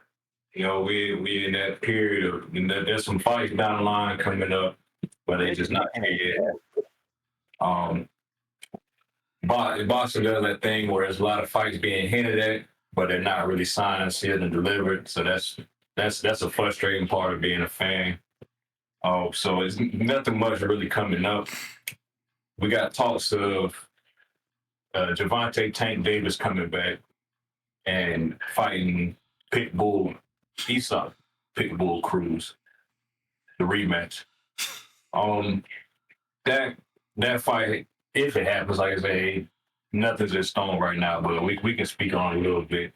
You know, we in that period of there's some fights down the line coming up, but they just not here yet. But boxing does that thing where there's a lot of fights being hinted at, but they're not really signed, sealed, and delivered. So that's a frustrating part of being a fan. Oh, so it's nothing much really coming up. We got talks of Javante Tank Davis coming back and fighting Pitbull Esau, Pitbull Cruz, the rematch. That fight, if it happens, like I say, nothing's in stone right now, but we can speak on it a little bit.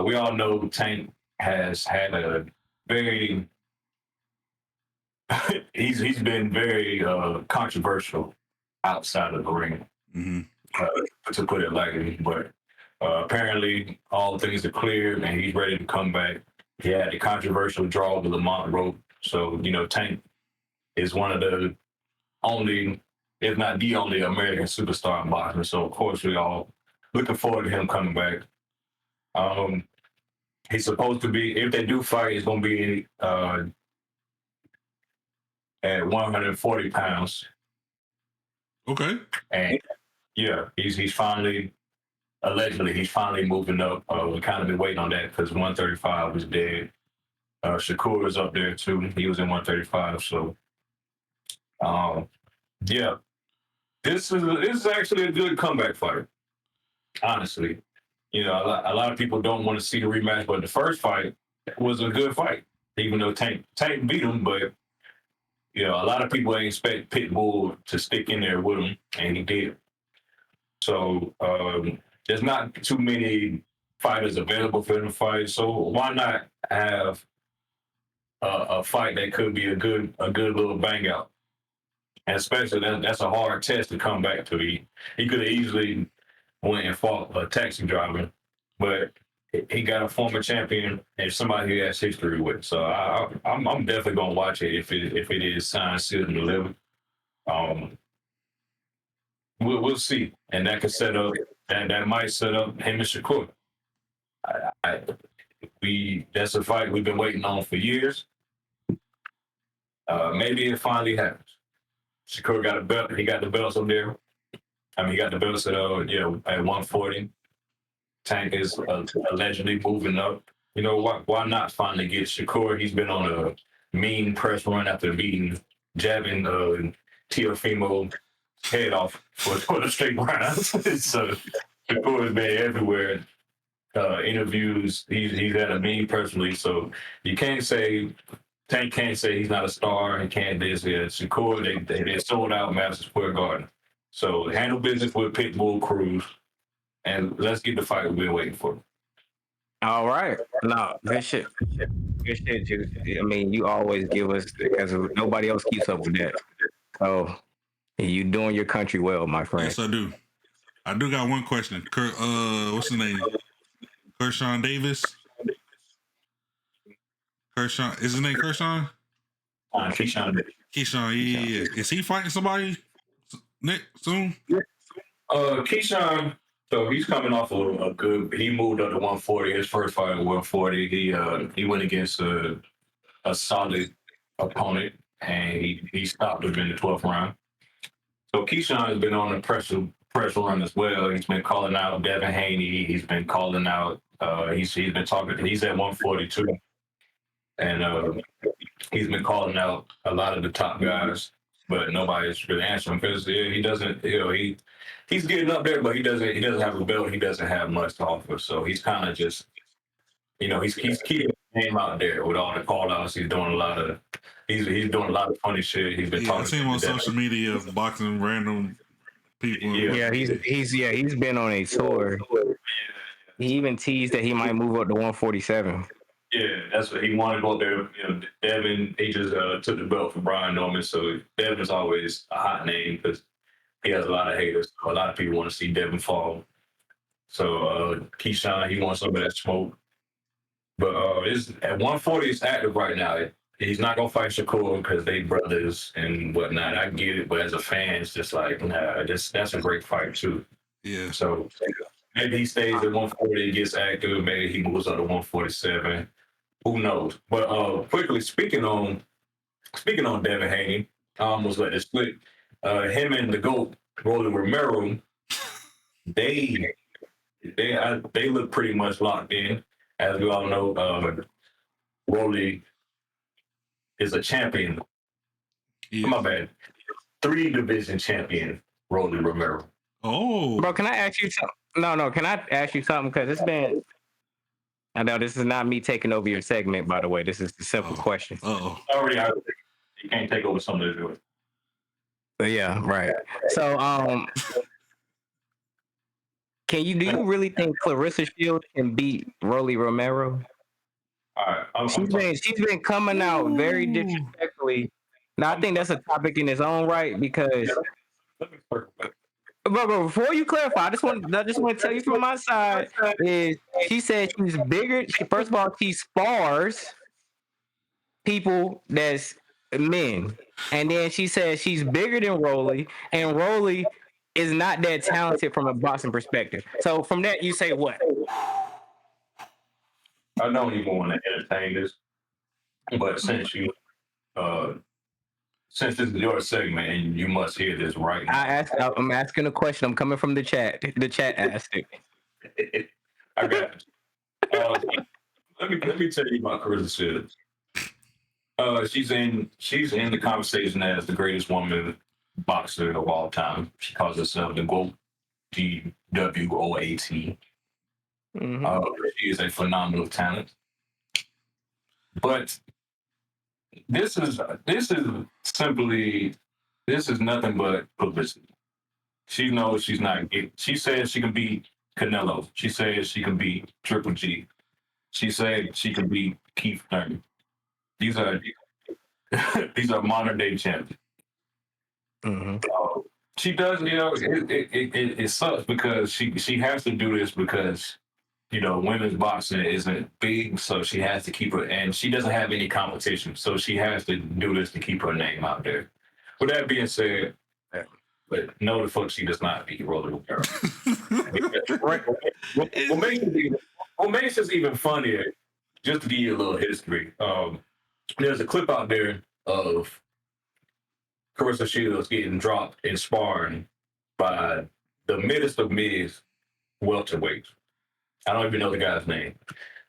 We all know Tank has had a very he's been very controversial outside of the ring, to put it lightly. But apparently, all things are clear, and he's ready to come back. He had a controversial draw with Lamont Rope, so you know Tank is one of the only, if not the only, American superstar in boxing. So of course, we all looking forward to him coming back. He's supposed to be, if they do fight, it's going to be at 140 pounds. Okay. And yeah, he's finally, allegedly, he's finally moving up. We kind of been waiting on that because 135 was dead. Shakur is up there too. He was in 135. So, yeah, this is actually a good comeback fight. Honestly, you know, a lot of people don't want to see the rematch, but the first fight was a good fight, even though Tank beat him. But you know, a lot of people ain't expect Pitbull to stick in there with him, and he did. So there's not too many fighters available for him to fight. So why not have a fight that could be a good little bang out? And especially that's a hard test to come back to. He could have easily went and fought a taxi driver, but he got a former champion and somebody he has history with. So I'm definitely gonna watch it if it is signed, sealed, and delivered. We'll see, and that could set up that might set up him and Shakur. That's a fight we've been waiting on for years. Maybe it finally happens. Shakur got a belt. He got the belts up there. I mean, he got the belts at 140. Tank is allegedly moving up. You know, why not finally get Shakur? He's been on a mean press run after jabbing Teofimo head off for the straight rounds. So Shakur has been everywhere. Interviews, he's had a mean press release. So you can't say, Tank can't say he's not a star. He can't this. Yeah, Shakur, they sold out Madison Square Garden. So handle business with Pitbull Cruz, and let's get the fight we've been waiting for. All right. No, good shit. Good shit, Juice. I mean, you always give us, because nobody else keeps up with that. So you doing your country well, my friend. Yes, I do. I do got one question. What's his name? Kershawn Davis. Kershawn, is his name Kershawn? Keyshawn. Yeah. Is he fighting somebody soon? Keyshawn, so he's coming off a good. He moved up to 140. His first fight at 140. He went against a solid opponent, and he stopped him in the 12th round. So Keyshawn has been on a pressure run as well. He's been calling out Devin Haney. He's been calling out. He's been talking. He's at 142, and he's been calling out a lot of the top guys, but nobody's really answering because he doesn't. You know, he's getting up there, but he doesn't have a belt. He doesn't have much to offer. So he's kind of just, you know, he's keeping his name out there with all the call outs. He's doing a lot of funny shit. He's been talking. I seen him on social media boxing random people. Yeah, he's been on a tour. He even teased that he might move up to 147. Yeah, that's what he wanted to go up there. You know, Devin, he just took the belt from Brian Norman, so Devin's always a hot name because he has a lot of haters. So a lot of people want to see Devin fall. So Keyshawn, he wants some of that smoke. But it's at 140, it's active right now. he's not gonna fight Shakur because they brothers and whatnot. I get it, but as a fan, it's just like, nah, that's a great fight too. Yeah. So maybe he stays at 140, gets active. Maybe he moves up to 147. Who knows? But quickly speaking on Devin Haney, I almost let this slip. Him and the GOAT, Rolly Romero, they they look pretty much locked in. As we all know, Rolly is a champion. Yeah. My bad. 3 division champion, Rolly Romero. Oh. Bro, can I ask you something? No, can I ask you something? Because it's been. I know this is not me taking over your segment, by the way. This is the simple question. Oh. Already, you can't take over something to do it. But yeah, right. So, do you really think Clarissa Shields can beat Rolly Romero? All right, She's been coming out very disrespectfully. Now I think that's a topic in its own right because. let me circle back. But before you clarify, I just want to tell you from my side is she said she's bigger. First of all, she spars people that's men, and then she says she's bigger than Rolly, and Rolly is not that talented from a boxing perspective. So from that, you say what? I don't even want to entertain this, but since this is your segment and you must hear this right now. I'm asking a question. I'm coming from the chat. The chat asked it. I got it. Let me tell you about Clarissa Shields. She's in the conversation as the greatest woman boxer of all time. She calls herself the GOAT, GWOAT. Mm-hmm. She is a phenomenal talent. But this is nothing but publicity. She knows she's not. She says she can beat Canelo. She says she can beat Triple G. She said she can beat Keith Thurman. These are modern day champions. Mm-hmm. She does, it sucks because she has to do this because women's boxing isn't big, so she has to keep her, and she doesn't have any competition, so she has to do this to keep her name out there. With that being said, but no, the fuck, she does not beat Rolly Romero. Right. What makes this even funnier, just to give you a little history, there's a clip out there of Clarissa Shields getting dropped in sparring by the middest of mids welterweights. I don't even know the guy's name.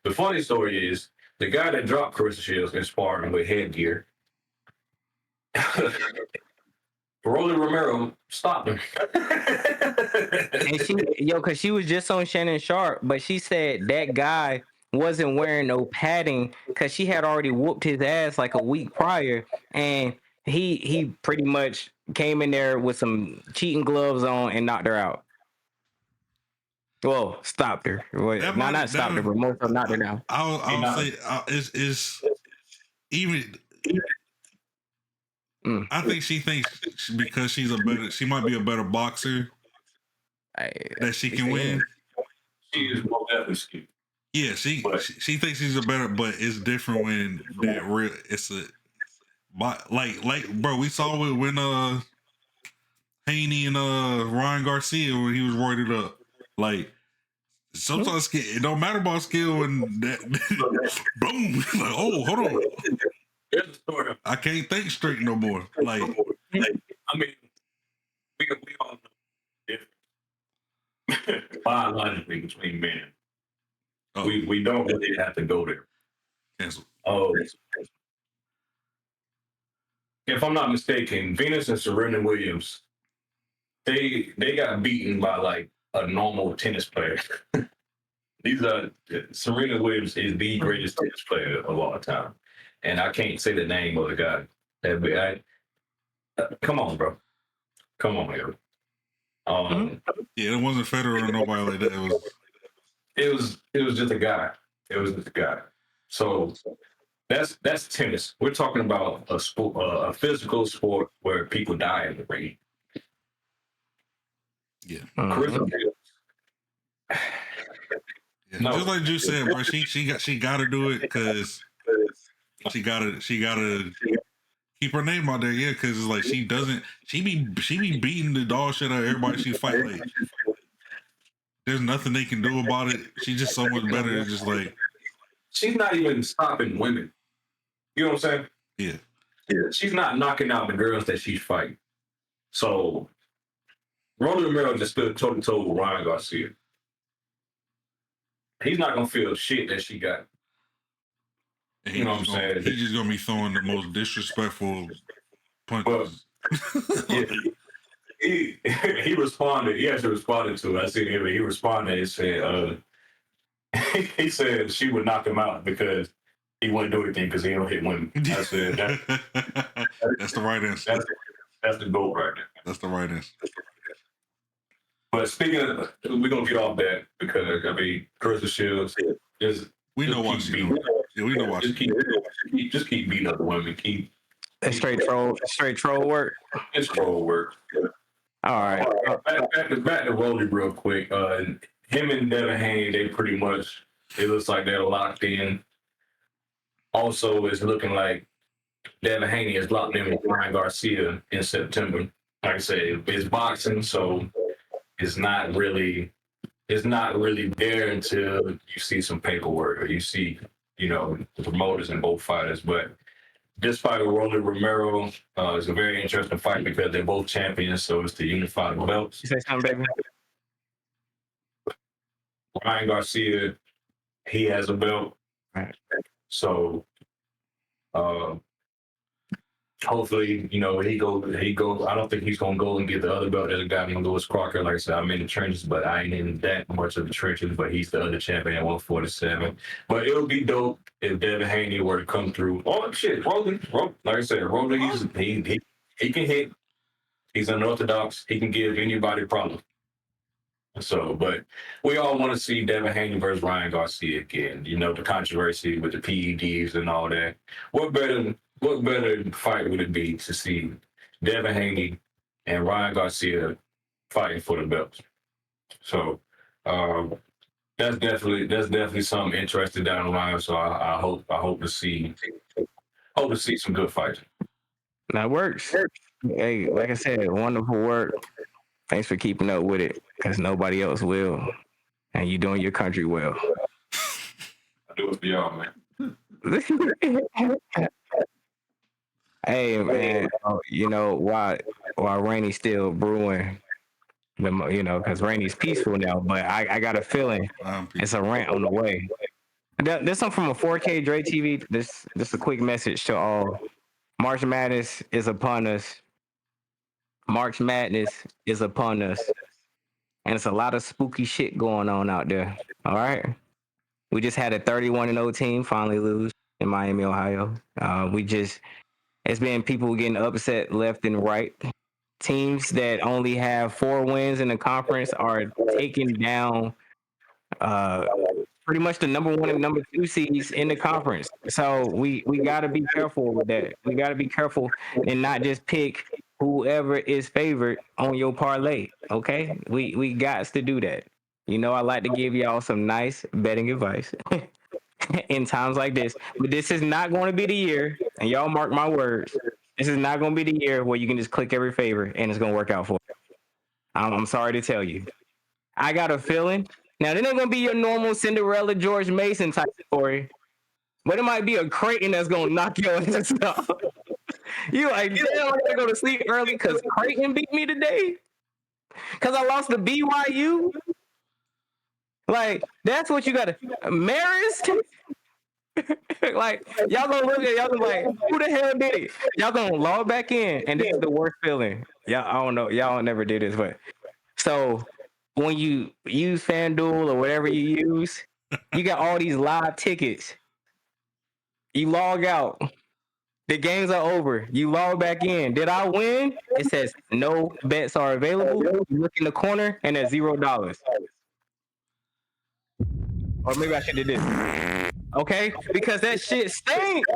The funny story is the guy that dropped Clarissa Shields in sparring with headgear, Rolly Romero stopped him. And because she was just on Shannon Sharp, but she said that guy wasn't wearing no padding because she had already whooped his ass like a week prior, and he pretty much came in there with some cheating gloves on and knocked her out. Well, stopped her. Not stopped her, but most of knocked her down. I'll say it's even. I think she thinks because she might be a better boxer that she can win. She is more definitely skilled. Yeah, she thinks she's a better, but it's different when that real. It's a like bro. We saw it when Haney and Ryan Garcia when he was roided up. Like sometimes it don't matter about skill and that boom. Like, oh, hold on. There's a story. I can't think straight no more. Like I mean, we all know different biologically between men. oh, We don't really have to go there. cancel. Oh, if I'm not mistaken, Venus and Serena Williams, they got beaten by like a normal tennis player. Serena Williams is the greatest tennis player of all time, and I can't say the name of the guy. Come on, bro. Come on, here. Yeah, it wasn't Federer or nobody like that. It was just a guy. It was just a guy. So that's tennis. We're talking about a sport, a physical sport where people die in the ring. Yeah. Clarissa Yeah. No. Just like Juice said, bro, she got to do it because She gotta keep her name out there, yeah, because it's like she be beating the dog shit out of everybody she fight. Like, there's nothing they can do about it. She's just so much better. It's just like, she's not even stopping women. You know what I'm saying? yeah. She's not knocking out the girls that she's fighting. So Rolly Romero just stood toe to toe with Ryan Garcia. He's not gonna feel shit that she got. And You know what I'm saying? He's just gonna be throwing the most disrespectful punches. Yeah, he responded. He actually responded to it. I seen him. He responded and said, he said she would knock him out because he wouldn't do anything because he don't hit women. I said that's the right answer. That's the goal right there. That's the right answer. But speaking of, we're gonna get off that because I mean, Claressa Shields is. We know why she's doing it. Yeah, we know why. Just keep beating up the women. Keep. It's straight troll work. It's troll work. All right. Back to Rolly real quick. Him and Devin Haney, they pretty much. It looks like they're locked in. Also, it's looking like Devin Haney is locked in with Ryan Garcia in September. Like I said, it's boxing, so it's not really there until you see some paperwork or you see, the promoters in both fighters. But this fight with Rolly Romero is a very interesting fight because they're both champions, so it's to unify the belts. You say something, baby? Ryan Garcia, he has a belt. Right. So hopefully, he go. I don't think he's gonna go and get the other belt. There's a guy named Lewis Crocker. Like I said, I'm in the trenches, but I ain't in that much of the trenches. But he's the other champion at 147. But it would be dope if Devin Haney were to come through. Oh shit, Rolly. Like I said, Rolly, he can hit. He's unorthodox. He can give anybody a problem. So, but we all want to see Devin Haney versus Ryan Garcia again. The controversy with the PEDs and all that. What better fight would it be to see Devin Haney and Ryan Garcia fighting for the belts? So that's definitely something interesting down the line. So I hope to see some good fights. That works. Hey, like I said, wonderful work. Thanks for keeping up with it, because nobody else will, and you're doing your country well. I do it for y'all, man. Hey, man, while Rainey's still brewing, because Rainey's peaceful now, but I got a feeling it's a rant on the way. There's something from a 4K Dre TV. This a quick message to all. March Madness is upon us. March Madness is upon us. And it's a lot of spooky shit going on out there. All right? We just had a 31-0 team finally lose in Miami, Ohio. It's been people getting upset left and right. Teams that only have 4 wins in the conference are taking down pretty much the number 1 and number 2 seeds in the conference. So we got to be careful with that. We got to be careful and not just pick whoever is favored on your parlay. Okay, we got to do that. I like to give y'all some nice betting advice in times like this. But this is not going to be the year, and y'all mark my words. This is not going to be the year where you can just click every favor and it's going to work out for you. I'm sorry to tell you. I got a feeling. Now, they're not going to be your normal Cinderella George Mason type story, but it might be a Creighton that's going to knock your ass off. You like, damn, I gotta go to sleep early because Creighton beat me today? Because I lost to BYU? Like, that's what you gotta... Marist? Like, y'all gonna look at y'all gonna like, who the hell did it? Y'all gonna log back in, and this is the worst feeling. Y'all, I don't know, y'all never did this, but... So, when you use FanDuel or whatever you use, you got all these live tickets. You log out. The games are over. You log back in. Did I win? It says no bets are available. You look in the corner and there's $0. Or maybe I should have did this. Okay? Because that shit stinks.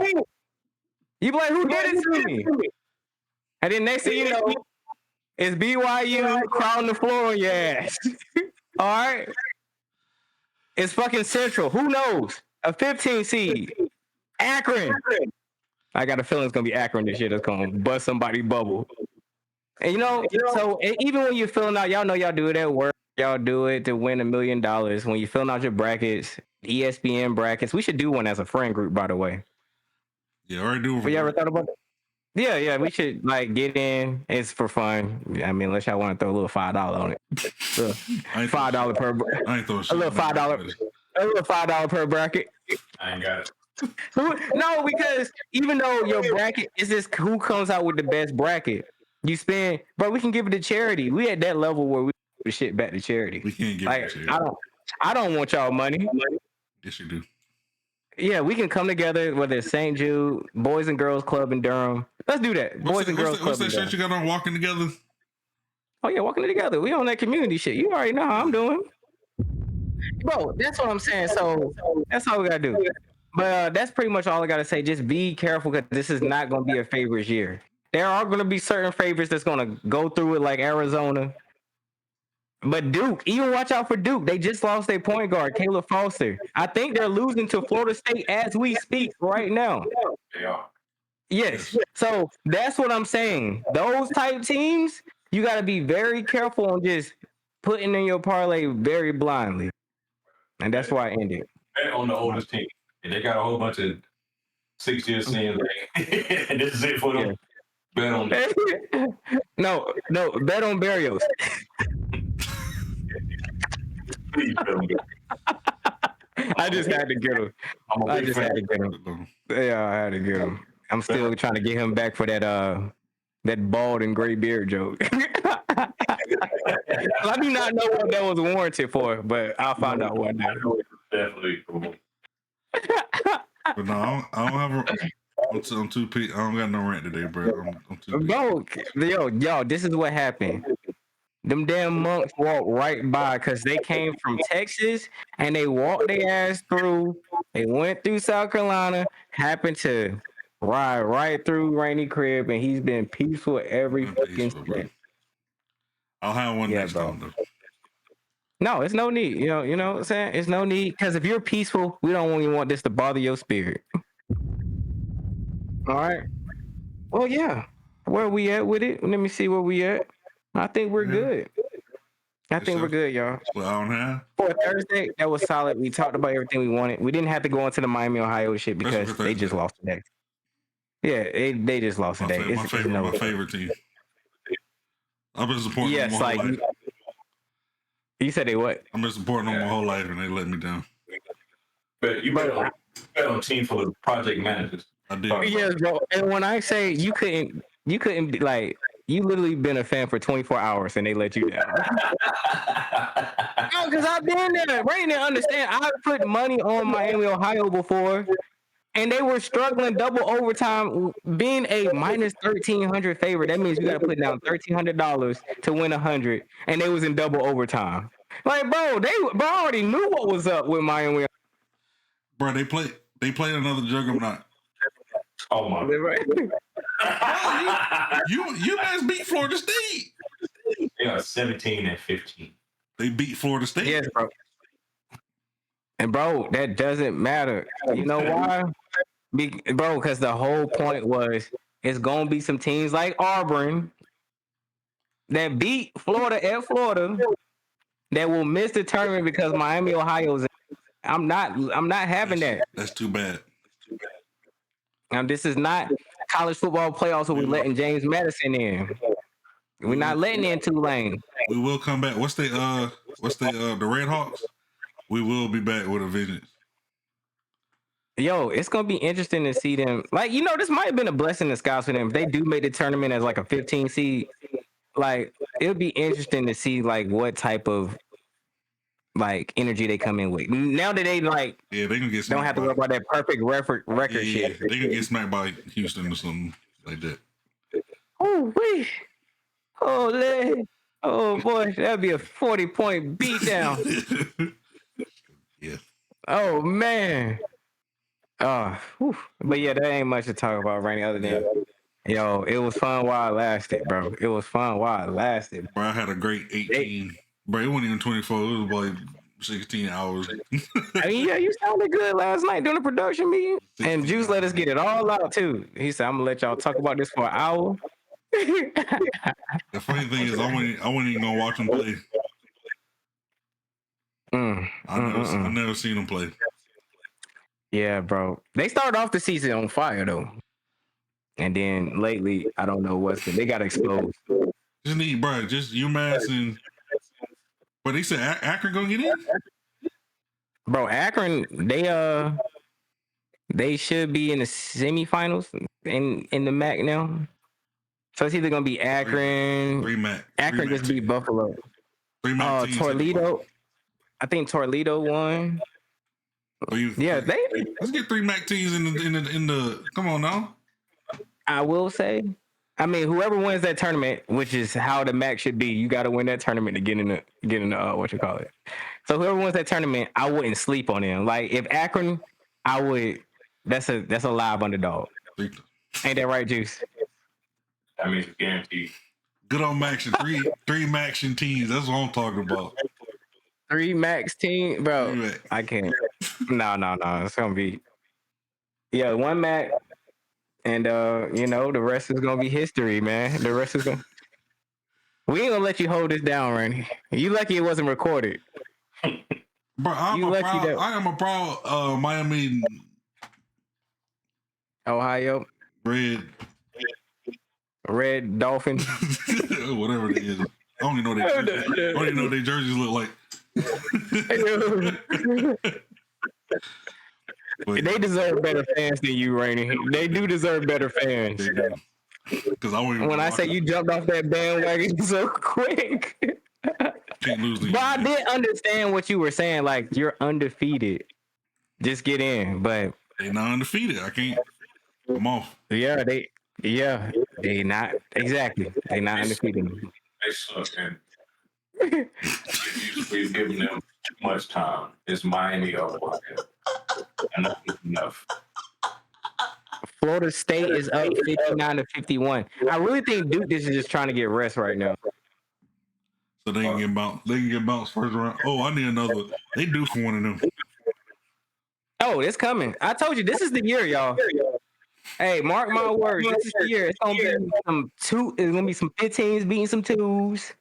You be like, who did it to me? And then next thing you know, it's BYU crowding the floor on your ass. All right? It's fucking Central. Who knows? A 15 seed. Akron. I got a feeling it's gonna be Akron this year. That's gonna bust somebody bubble. And so even when you're filling out, y'all know y'all do it at work. Y'all do it to win $1 million. When you're filling out your brackets, ESPN brackets, we should do one as a friend group, by the way. Yeah, already do. Have you ever thought about that? Yeah, we should like get in. It's for fun. I mean, unless y'all want to throw a little $5 on it. $5 per. I ain't throwing shit. A little $5. A little $5 per bracket. I ain't got it. No, because even though your bracket is just who comes out with the best bracket, you spend, but we can give it to charity. We at that level where we give the shit back to charity. We can't give Like, it to charity. I don't want y'all money. Yes, you do. Yeah, we can come together, whether it's St. Jude, Boys and Girls Club in Durham. Let's do that. Boys and Girls Club. What's that shit you got on Walking Together? Oh yeah, walking together. We on that community shit. You already know how I'm doing. Bro, that's what I'm saying. So that's all we gotta do. But that's pretty much all I gotta say. Just be careful because this is not gonna be a favorites year. There are gonna be certain favorites that's gonna go through it, like Arizona. But Duke, even watch out for Duke. They just lost their point guard, Caleb Foster. I think they're losing to Florida State as we speak right now. They are. Yes. So that's what I'm saying. Those type teams, you got to be very careful on just putting in your parlay very blindly. And that's why I ended. Bet on the oldest team. And they got a whole bunch of 6-year seniors. And this is it for them. Bet on them. No, bet on Barrios. Please bet on them. I just had to get him. I'm a I big just fan. had to get him. Yeah, I had to get him. I'm still trying to get him back for that bald and gray beard joke. I do not know what that was warranted for, but I'll find out one day. Definitely cool. But no, I don't have a. I'm too. I don't got no rant today, bro. I'm too. Bro, yo, this is what happened. Them damn monks walked right by because they came from Texas and they walked their ass through. They went through South Carolina, happened to ride right through Rainy Crib, and he's been peaceful every fucking step. I'll have one next bro. time though. No, it's no need. You know what I'm saying? It's no need because if you're peaceful, we don't even want this to bother your spirit. All right. Well, yeah. Where are we at with it? Let me see where we at. I think we're good. I think we're good, y'all. Well, I don't have. For Thursday, that was solid. We talked about everything we wanted. We didn't have to go into the Miami, Ohio shit because they just lost today. Yeah, they just lost today. My favorite team. I've been supporting them my whole life. You said they what? I've been supporting them my whole life and they let me down. But you bet on a team full of project managers. I did. Yeah, bro. And when I say you couldn't be like, you literally been a fan for 24 hours and they let you down. No, because I've been there. Right now, understand. I put money on Miami, Ohio before, and they were struggling double overtime, being a minus 1,300 favorite. That means you got to put down $1,300 to win 100, and they was in double overtime. Like, bro, I already knew what was up with Miami. Bro, they played another juggernaut. Oh my God. You guys beat Florida State. They are 17-15. They beat Florida State. Yes, bro. And bro, that doesn't matter. You know why? Bro, because the whole point was it's gonna be some teams like Auburn that beat Florida at Florida that will miss the tournament because Miami, Ohio's in. I'm not having that. That's too bad. This is not college football playoffs where we're letting James Madison in. We're not letting in Tulane. We will come back. What's the Red Hawks? We will be back with a vengeance. Yo, it's gonna be interesting to see them. Like, this might have been a blessing in disguise for them. If they do make the tournament as like a 15 seed, like it'll be interesting to see like what type of like energy they come in with. Now that they like, yeah, they can get don't have to worry about that perfect record shit. They can get smacked by Houston or something like that. Oh wait, oh boy, that'd be a 40-point beatdown. Yeah. Oh man. But yeah, there ain't much to talk about right now other than yo, it was fun while it lasted, bro. It was fun while it lasted. Bro, I had a great 18. Bro, it wasn't even 24. It was like 16 hours. I mean, yeah, you sounded good last night during the production meeting. And 16 Juice let us hours. get it all out too. He said, "I'm gonna let y'all talk about this for an hour." The funny thing is, I wasn't even gonna watch him play. I never seen him play. Yeah, bro. They started off the season on fire though, and then lately, I don't know what's they got exposed. Just need, bro. Just UMass and. But they said Akron gonna get in. Bro, Akron, they should be in the semifinals in the MAC now. So it's either gonna be Akron. Three MAC. Akron just beat Buffalo. 3 MAC teams. Toledo. I think Toledo won. Yeah, let's get 3 MAC teams in the. Come on now. I will say, I mean, whoever wins that tournament, which is how the MAC should be, you got to win that tournament to get in the what you call it. So whoever wins that tournament, I wouldn't sleep on them. Like if Akron, I would. That's a live underdog. Ain't that right, Juice? I mean, it's guaranteed. Good on Maction. Three Maction teams. That's what I'm talking about. 3 MAX team, bro. I can't. No. It's gonna be 1 MAC, and the rest is gonna be history, man. The rest is gonna. We ain't gonna let you hold this down, Randy. You lucky it wasn't recorded. Bro, I am a proud Miami. Ohio. Red Dolphin. Whatever it is. I don't even know their jerseys look like. They deserve better fans than you, Rainy. They do deserve better fans. Because when I say you jumped off that bandwagon so quick. Can't lose but I did understand what you were saying. Like, you're undefeated. Just get in. But they not undefeated. I can't. I'm off. Yeah, they not exactly. They not undefeated. They suck, and we've given them too much time. It's Miami or Ohio. Enough is enough. Florida State is up 59-51. I really think Duke is just trying to get rest right now. So they can get bounced. They can get bounced first round. Oh, I need another. They do for one of them. Oh, it's coming. I told you this is the year, y'all. Hey, mark my words. This is the year. It's gonna be It's gonna be some 15s beating some 2s.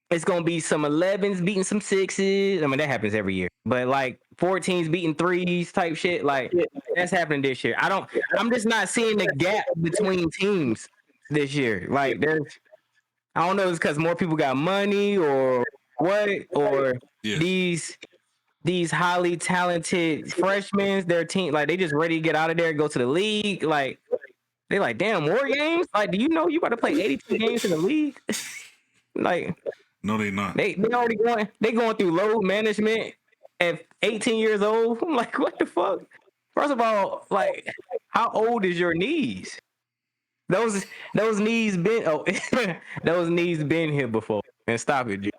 It's gonna be some 11s beating some 6s. I mean, that happens every year. But like 14s beating 3s type shit. Like that's happening this year. I'm just not seeing the gap between teams this year. Like I don't know. It's because more people got money or what, or these highly talented freshmen, their team, like they just ready to get out of there and go to the league. Like they're like, damn, more games. Like, do you know you about to play 82 games in the league? Like, no, they not. They already going. They going through load management at 18 years old. I'm like, what the fuck? First of all, like, how old is your knees? Those knees been those knees been here before. And stop it, G.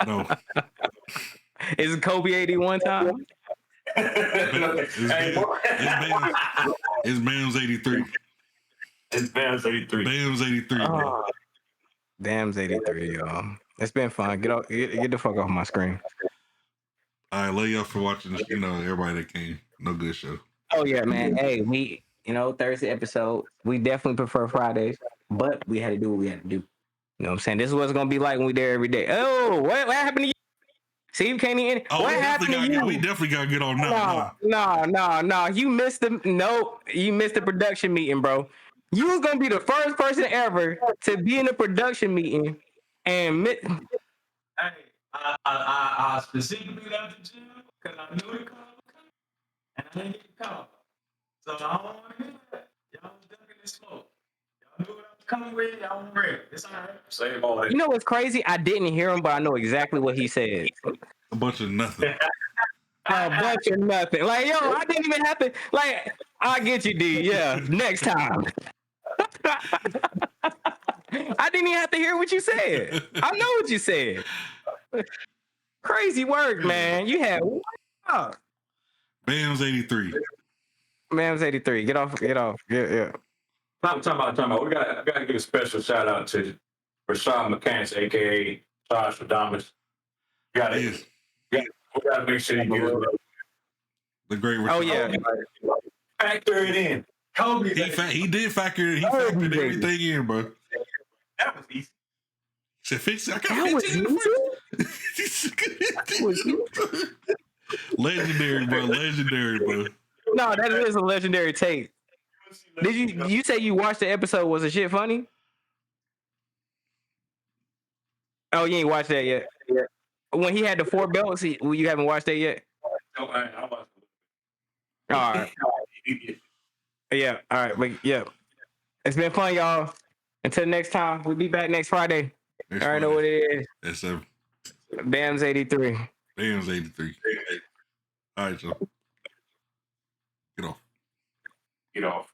No. Is it Kobe 81 time? It's Bam's 83. It's Bam's 83. Bam's 83. Oh, Bam's 83, y'all. It's been fun. Get the fuck off my screen. All right, love y'all for watching this. Everybody that came. No good show. Oh yeah, man. Hey, we Thursday episode. We definitely prefer Fridays, but we had to do what we had to do. You know what I'm saying? This is what it's gonna be like when we there every day. Oh, what happened to you? See, you can't even. What happened to you? We definitely gotta get on now. No. You missed you missed the production meeting, bro. You was gonna be the first person ever to be in a production meeting and Hey, I specifically left the gym because I knew the call was coming, and I didn't get the call. So I don't want to hear that. Y'all was ducking the smoke. Y'all knew what I was coming with. Y'all were ready. It's all right. Save all that. You know what's crazy? I didn't hear him, but I know exactly what he said. A bunch of nothing. A bunch of nothing. Like, yo, I didn't even have to. Like, I get you, D. Yeah, next time. I didn't even have to hear what you said. I know what you said. Crazy work, man. You had Bam's 83. Bam's 83. Get off. Yeah. I'm talking about. We got to give a special shout out to Rashad McCants, aka Josh Adamas. gotta make sure you get it. The great Oh Rashad. yeah. Factor it in. Kobe. He did factor it. He factored everything in, bro. That was easy. He said, fix it. I got That was 15 in the first. Legendary, bro. Legendary, bro. No, that is a legendary take. Did you say you watched the episode? Was the shit funny? Oh, you ain't watched that yet. Yeah. When he had the 4 belts, you haven't watched that yet. No, I watched All right. Yeah. All right. But yeah, it's been fun, y'all. Until next time, we'll be back next Friday. Next I already know what it is. That's Bam's 83. Bam's 83. All right, so get off. Get off.